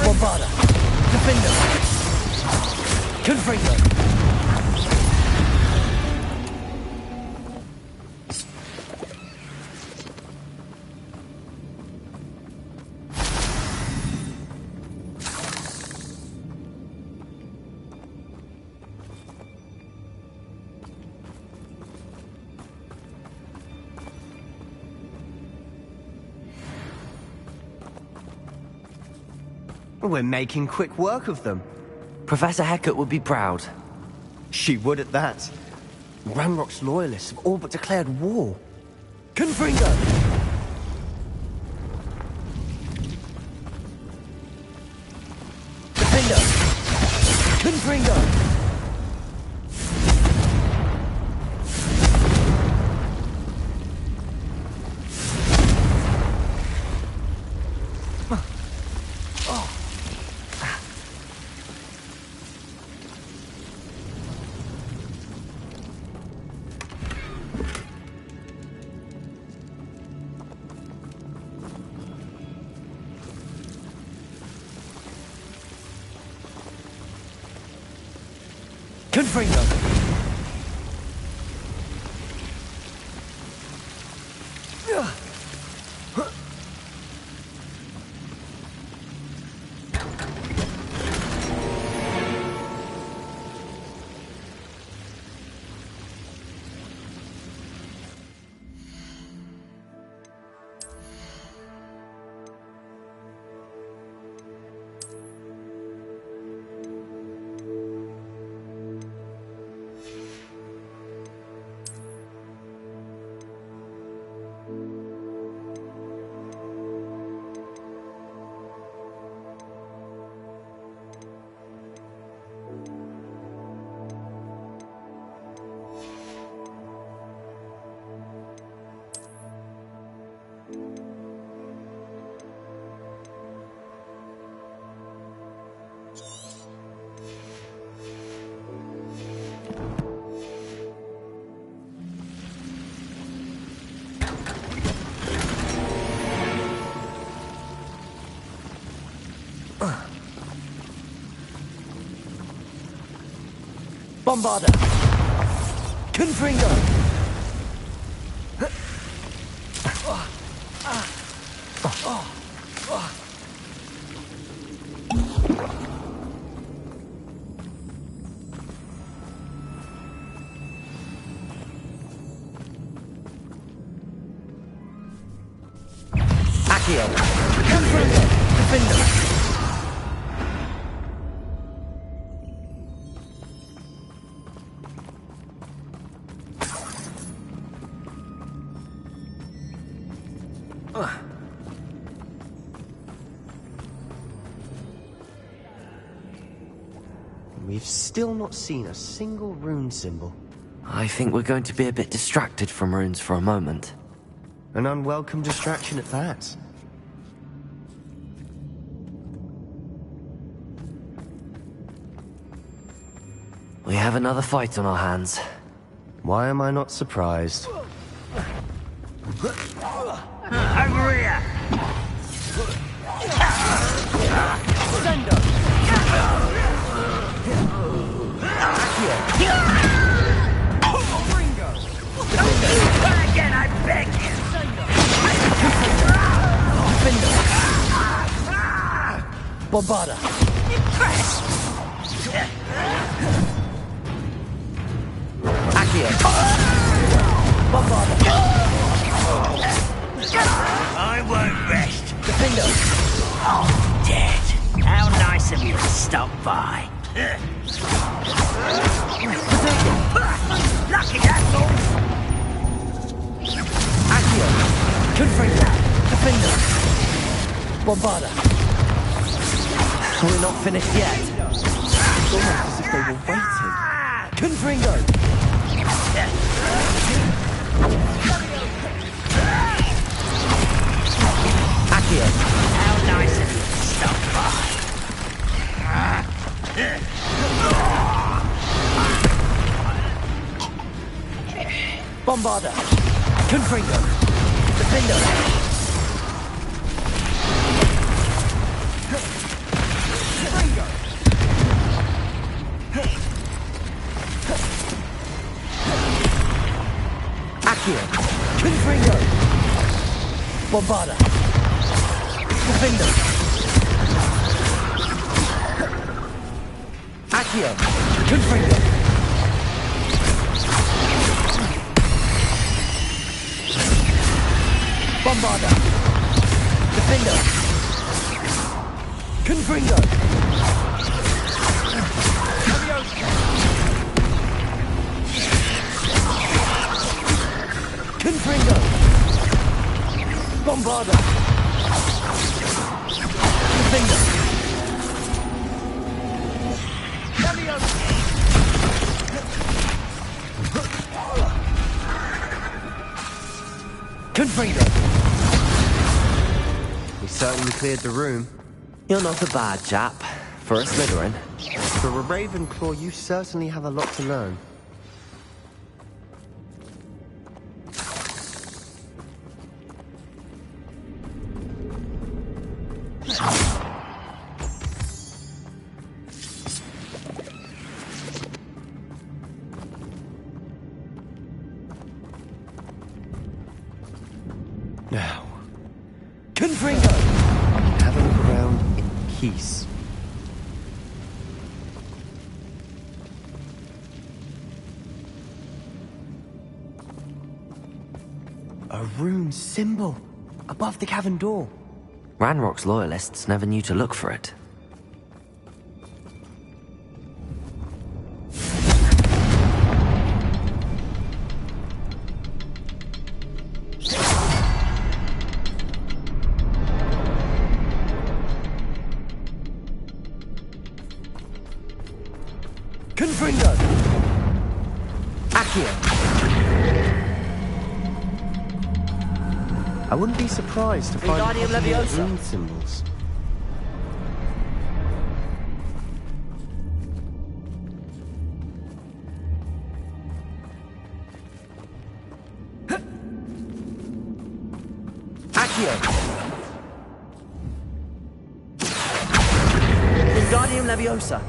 Bombarda! Defender! Confringo! We're making quick work of them. Professor Hecat would be proud. She would at that. Ranrock's loyalists have all but declared war. Confringo! Defender! Confringo! Confringo! Bombarda! Confringo! Accio! Confringo! Defender! We've still not seen a single rune symbol. I think we're going to be a bit distracted from runes for a moment. An unwelcome distraction at that. We have another fight on our hands. Why am I not surprised? Over here! Again, I beg you! Bombarda! Accio! Bombarda! I won't rest. Defender! Dead. How nice of you to stop by. Lucky that's all. Accio! Confringo! Defender! Bombarda! We're not finished yet. It's almost as if they were waiting. Confringo! Accio! How nice of you to stop by. Bombarda! Confringo! Defender! Accio! Confringo! Bombarda! Defender! Accio! Confringo! Bombarda! Defender! Confringo! Confringo! Bombarda! Defender! Confringo! We certainly cleared the room. You're not a bad chap for a Slytherin. For a Ravenclaw, you certainly have a lot to learn. Now, Confringo! have a look around in peace. A rune symbol above the cavern door. Ranrock's loyalists never knew to look for it. Confringo! Accio! I wouldn't be surprised to find Wingardium possible Leviosa. rune symbols. Accio! Wingardium Leviosa!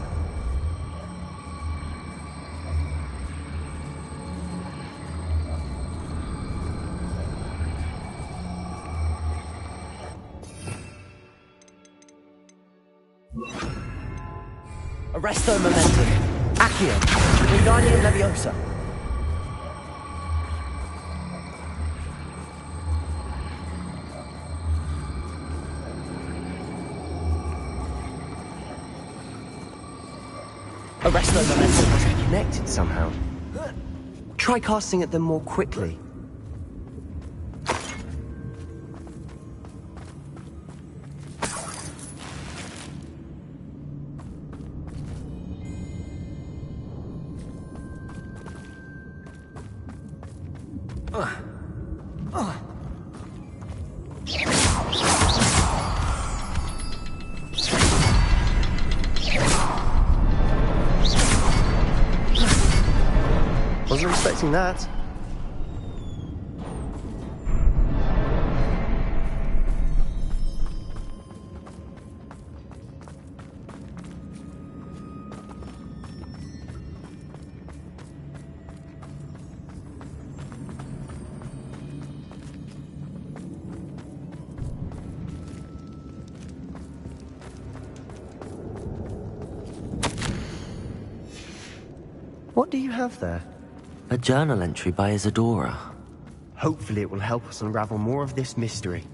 Arresto Momentum! Accio! Wingardium Leviosa! Arresto Momentum! They're connected somehow. Try casting at them more quickly. Wasn't expecting that. What do you have there? A journal entry by Isadora. Hopefully it will help us unravel more of this mystery.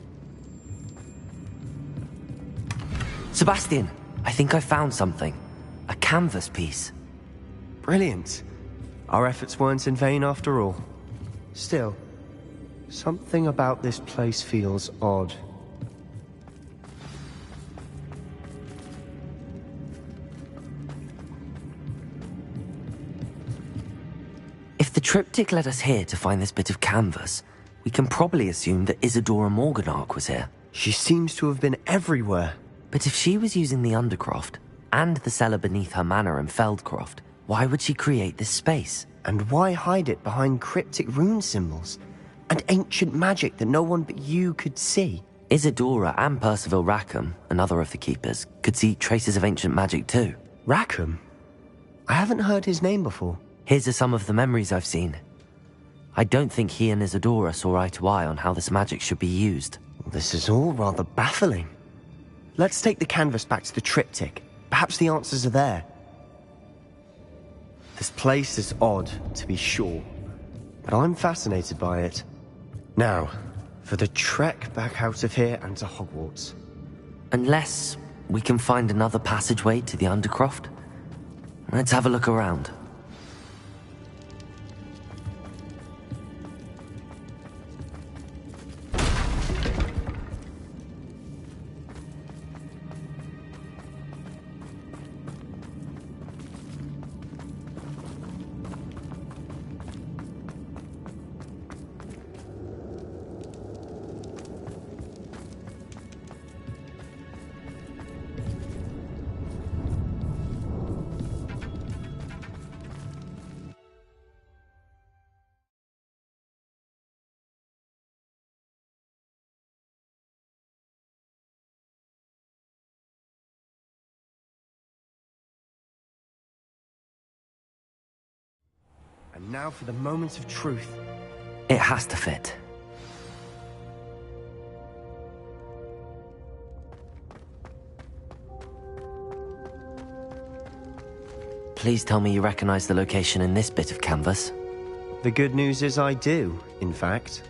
Sebastian, I think I found something. A canvas piece. Brilliant. Our efforts weren't in vain after all. Still, something about this place feels odd. If the triptych led us here to find this bit of canvas, we can probably assume that Isadora Morganach was here. She seems to have been everywhere. But if she was using the Undercroft, and the cellar beneath her manor in Feldcroft, why would she create this space? And why hide it behind cryptic rune symbols? And ancient magic that no one but you could see? Isadora and Percival Rackham, another of the keepers, could see traces of ancient magic too. Rackham? I haven't heard his name before. Here's some of the memories I've seen. I don't think he and Isadora saw eye to eye on how this magic should be used. This is all rather baffling. Let's take the canvas back to the triptych. Perhaps the answers are there. This place is odd, to be sure, but I'm fascinated by it. Now, for the trek back out of here and to Hogwarts. Unless we can find another passageway to the Undercroft. Let's have a look around. And now for the moment of truth. It has to fit. Please tell me you recognize the location in this bit of canvas. The good news is I do, in fact.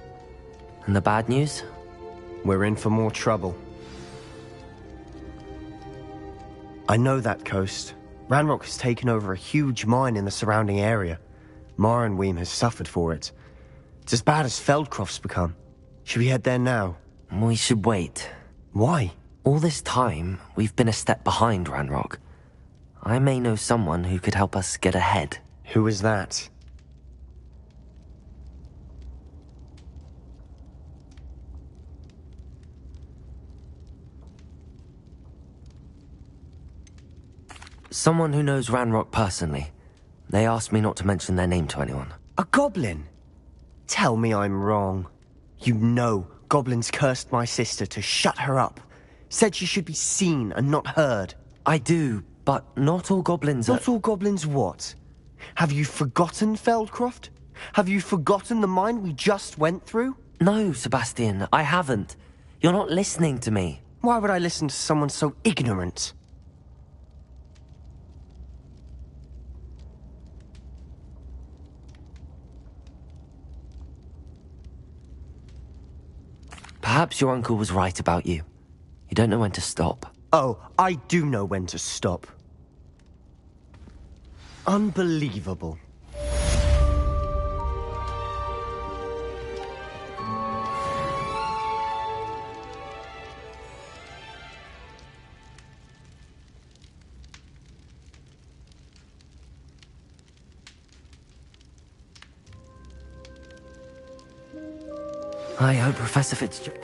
And the bad news? We're in for more trouble. I know that coast. Ranrock has taken over a huge mine in the surrounding area. Mornweem has suffered for it. It's as bad as Feldcroft's become. Should we head there now? We should wait. Why? All this time, we've been a step behind Ranrock. I may know someone who could help us get ahead. Who is that? Someone who knows Ranrock personally. They asked me not to mention their name to anyone. A goblin? Tell me I'm wrong. You know goblins cursed my sister to shut her up. Said she should be seen and not heard. I do, but not all goblins are... Not all goblins what? Have you forgotten Feldcroft? Have you forgotten the mine we just went through? No, Sebastian, I haven't. You're not listening to me. Why would I listen to someone so ignorant? Perhaps your uncle was right about you. You don't know when to stop. Oh, I do know when to stop. Unbelievable. I hope Professor Fitzgerald...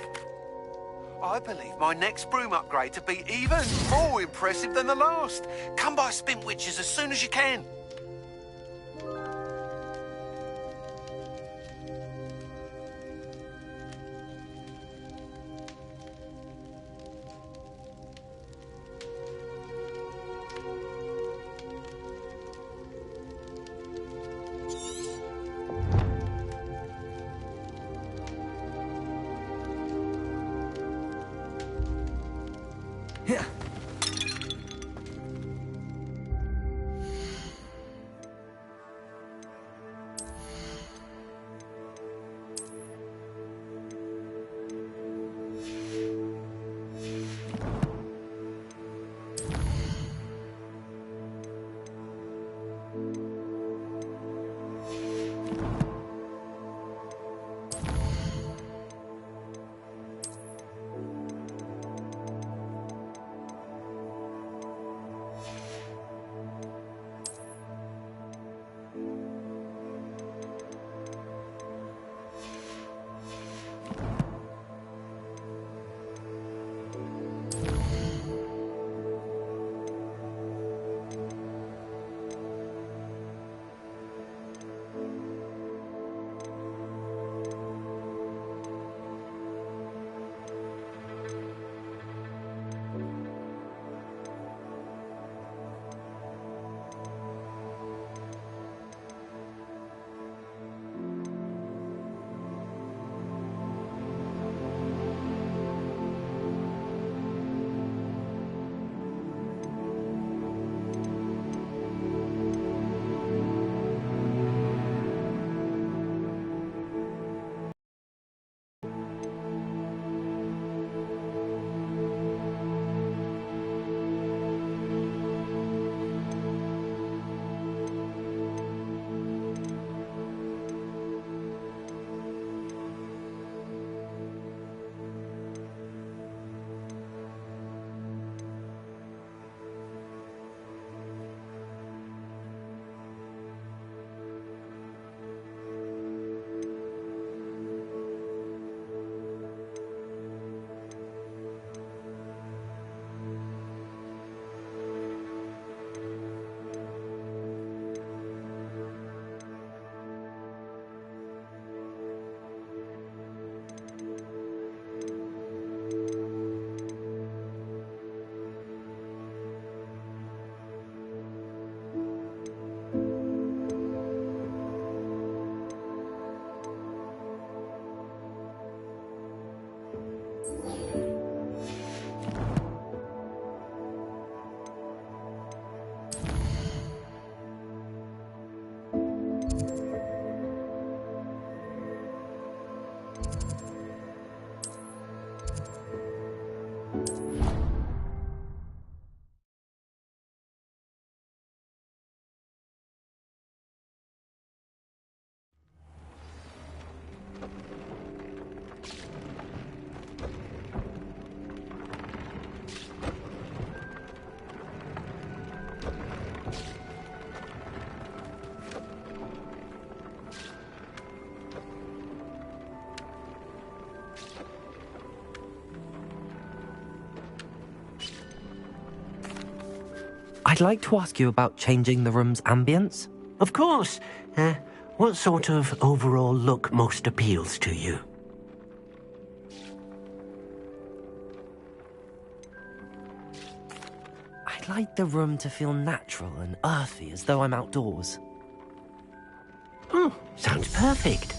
I believe my next broom upgrade to be even more impressive than the last. Come by Spintwitches as soon as you can. I'd like to ask you about changing the room's ambience. Of course. What sort of overall look most appeals to you? I'd like the room to feel natural and earthy, as though I'm outdoors. Oh, sounds perfect.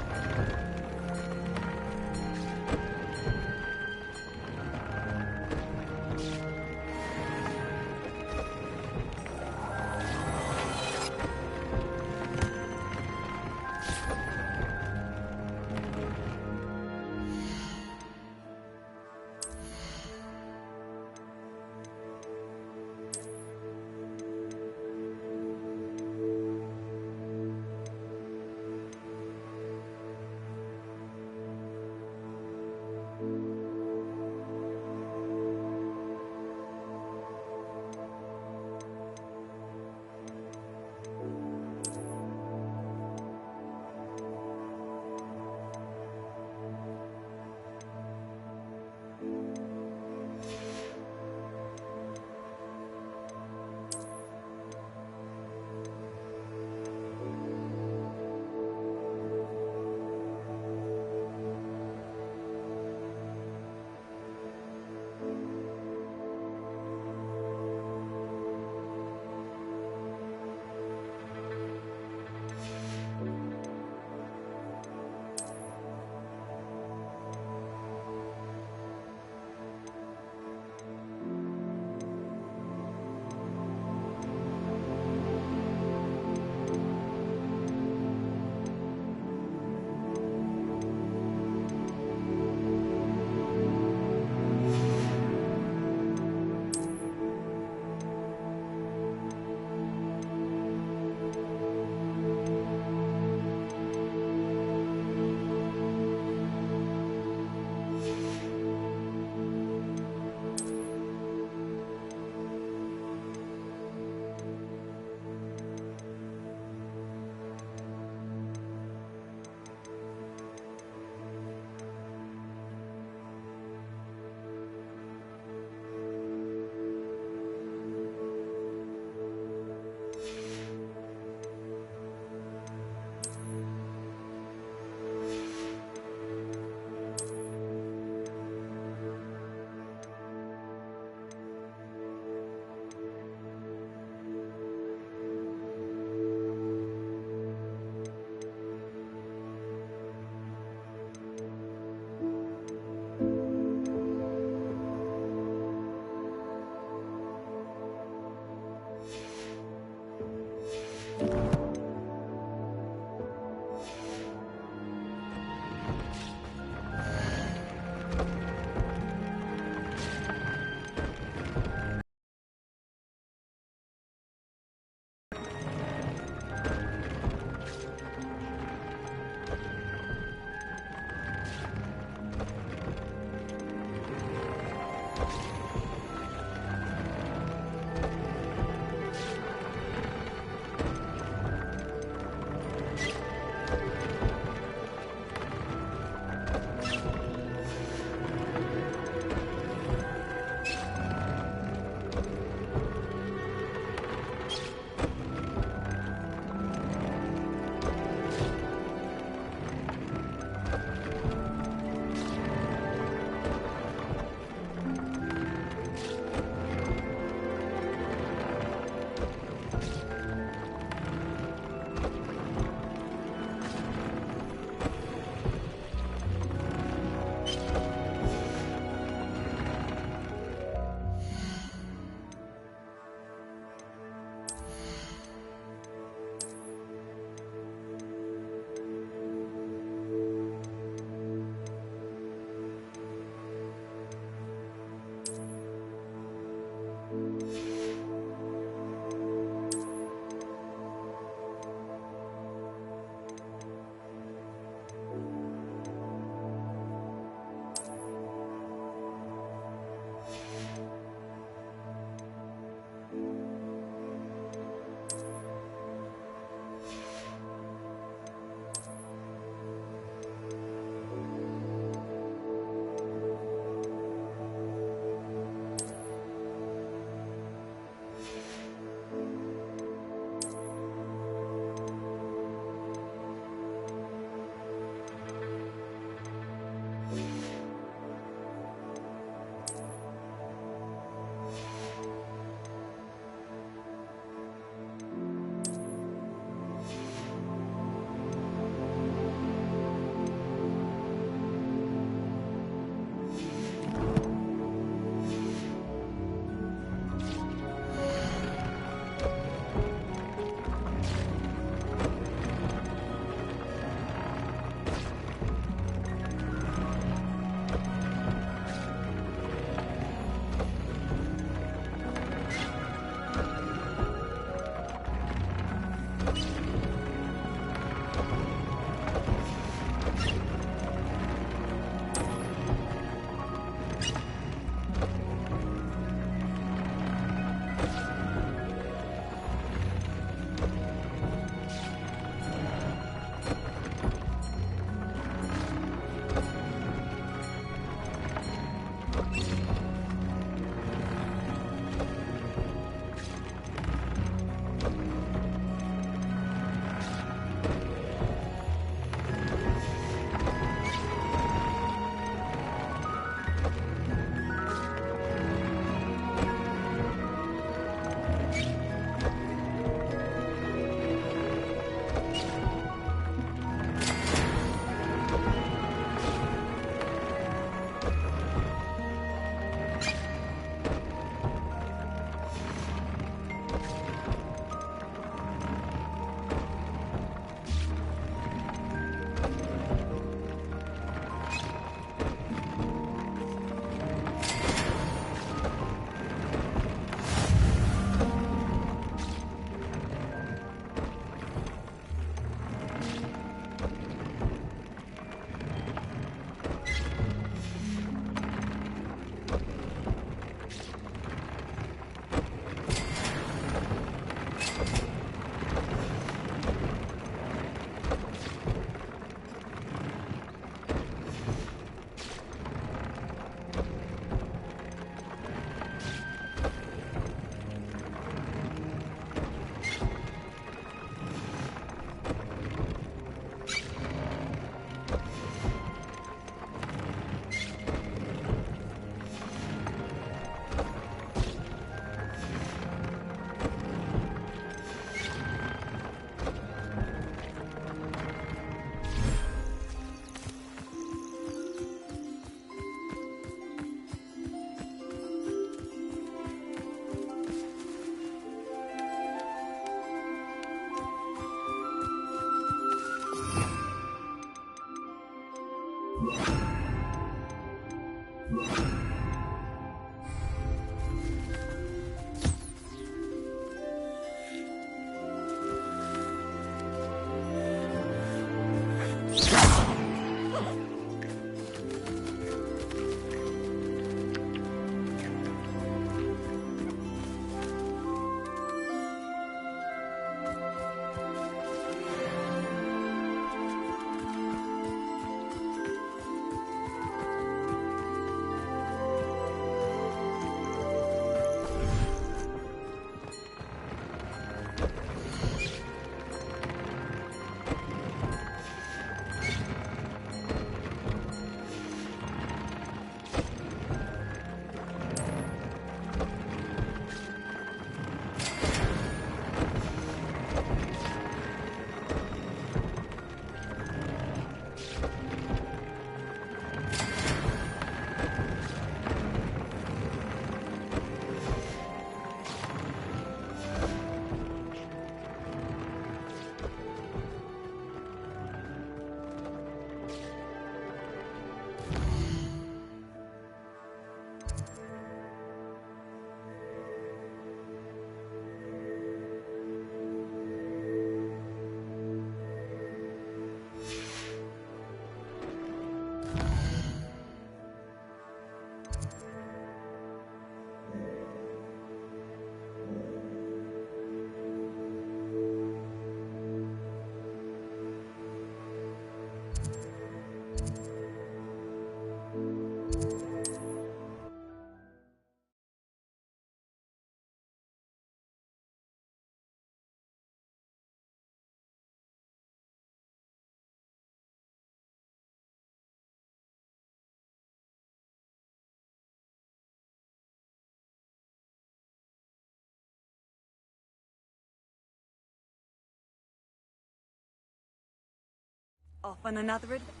Off on another adventure.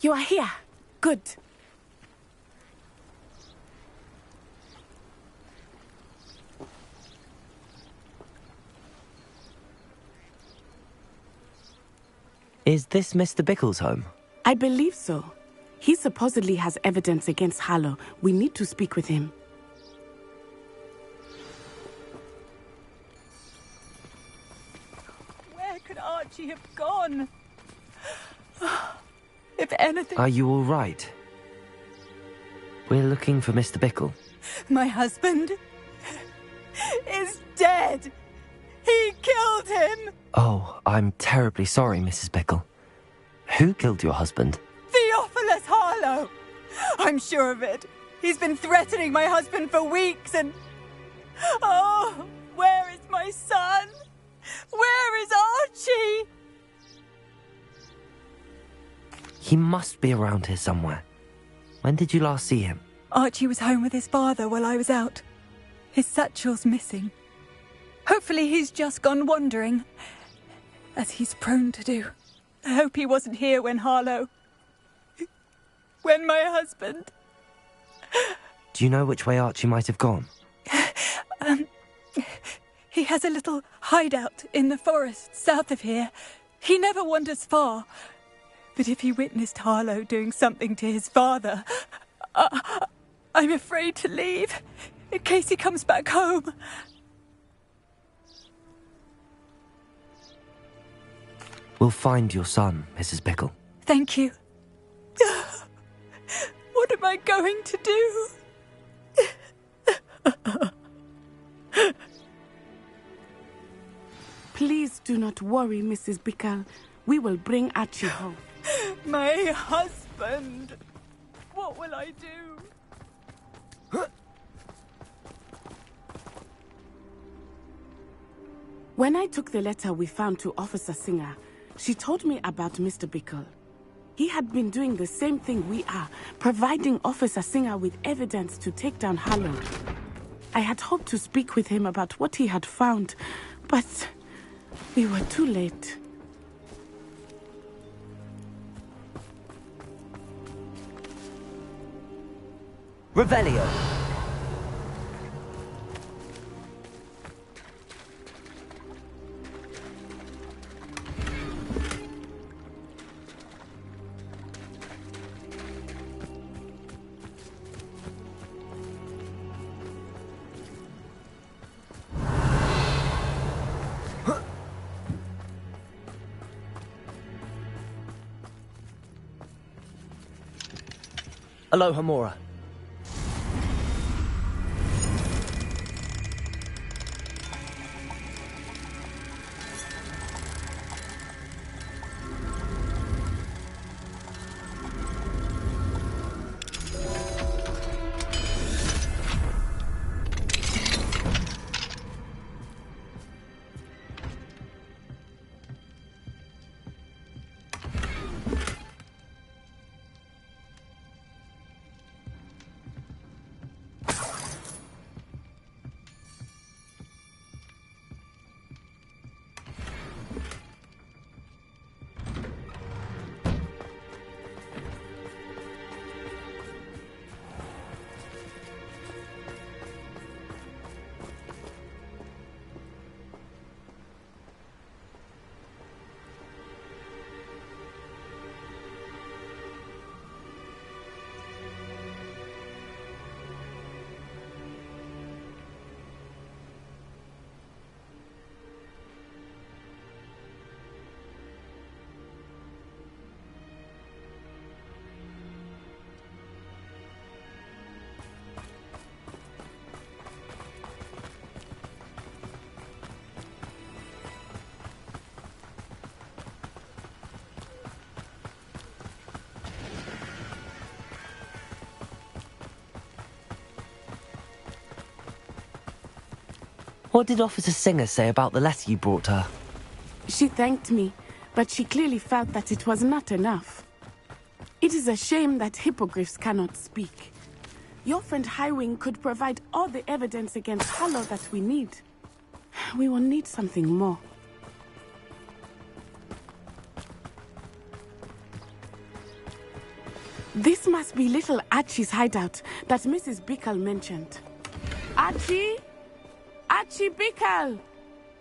You are here. Good. Is this Mr. Bickle's home? I believe so. He supposedly has evidence against Harlow. We need to speak with him. Where could Archie have gone? If anything... Are you all right? We're looking for Mr. Bickle. My husband is dead. He killed him. Oh, I'm terribly sorry, Mrs. Bickle. Who killed your husband? Theophilus Harlow. I'm sure of it. He's been threatening my husband for weeks and... Oh, where is my son? Where is Archie? He must be around here somewhere. When did you last see him? Archie was home with his father while I was out. His satchel's missing. Hopefully he's just gone wandering, as he's prone to do. I hope he wasn't here when my husband... Do you know which way Archie might have gone? He has a little hideout in the forest south of here. He never wanders far. But if he witnessed Harlow doing something to his father, I'm afraid to leave, in case he comes back home. We'll find your son, Mrs. Bickle. Thank you. What am I going to do? Please do not worry, Mrs. Bickle. We will bring Archie home. My husband. What will I do? When I took the letter we found to Officer Singer, she told me about Mr. Bickle. He had been doing the same thing we are, providing Officer Singer with evidence to take down Harlow. I had hoped to speak with him about what he had found, but we were too late. Revelio! Aloha Mora. What did Officer Singer say about the letter you brought her? She thanked me, but she clearly felt that it was not enough. It is a shame that hippogriffs cannot speak. Your friend Highwing could provide all the evidence against Harlow that we need. We will need something more. This must be little Archie's hideout that Mrs. Bickle mentioned. Archie? Archie Bickle!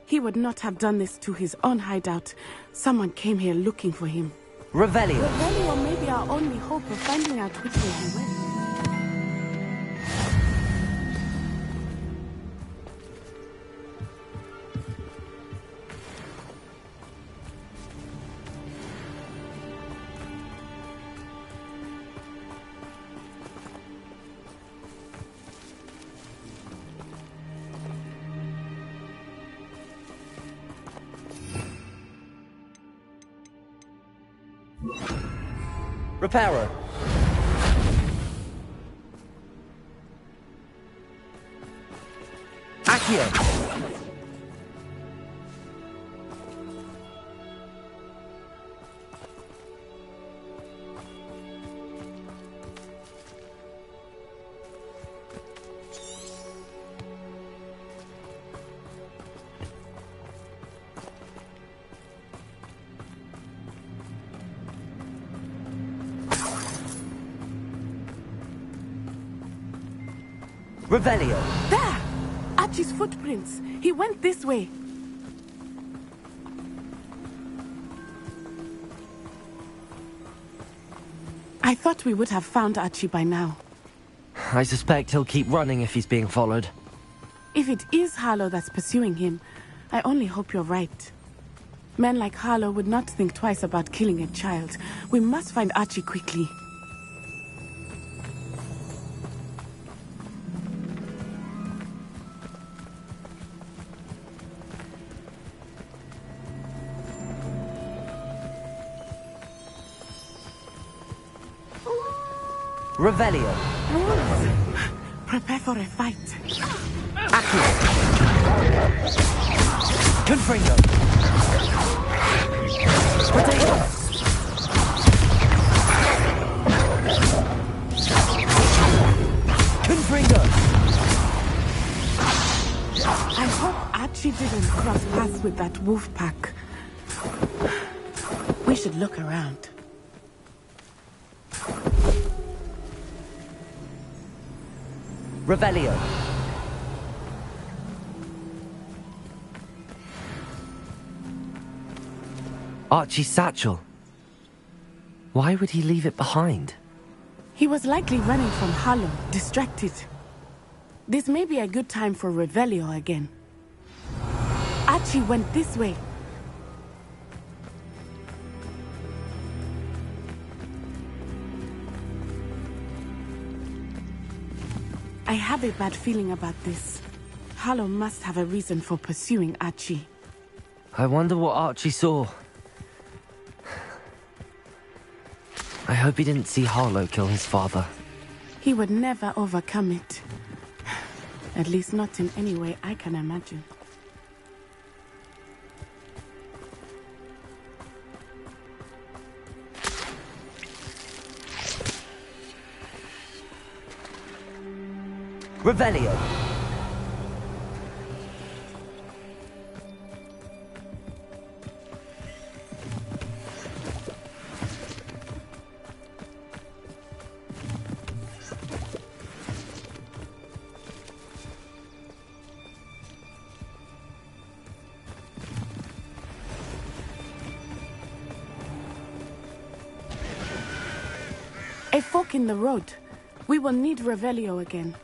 He would not have done this to his own hideout. Someone came here looking for him. Revelio. Revelio may be our only hope of finding out which way he went. Reparo. Accio. Revelio. There! Archie's footprints. He went this way. I thought we would have found Archie by now. I suspect he'll keep running if he's being followed. If it is Harlow that's pursuing him, I only hope you're right. Men like Harlow would not think twice about killing a child. We must find Archie quickly. Revelio. Prepare for a fight. Accio. Confringo. Potato. Confringo. I hope Archie didn't cross paths with that wolf pack. We should look around. Revelio. Archie's satchel. Why would he leave it behind? He was likely running from Harlow, distracted. This may be a good time for Revelio again. Archie went this way. I have a bad feeling about this. Harlow must have a reason for pursuing Archie. I wonder what Archie saw. I hope he didn't see Harlow kill his father. He would never overcome it. At least not in any way I can imagine. Revelio. A fork in the road. We will need Revelio again.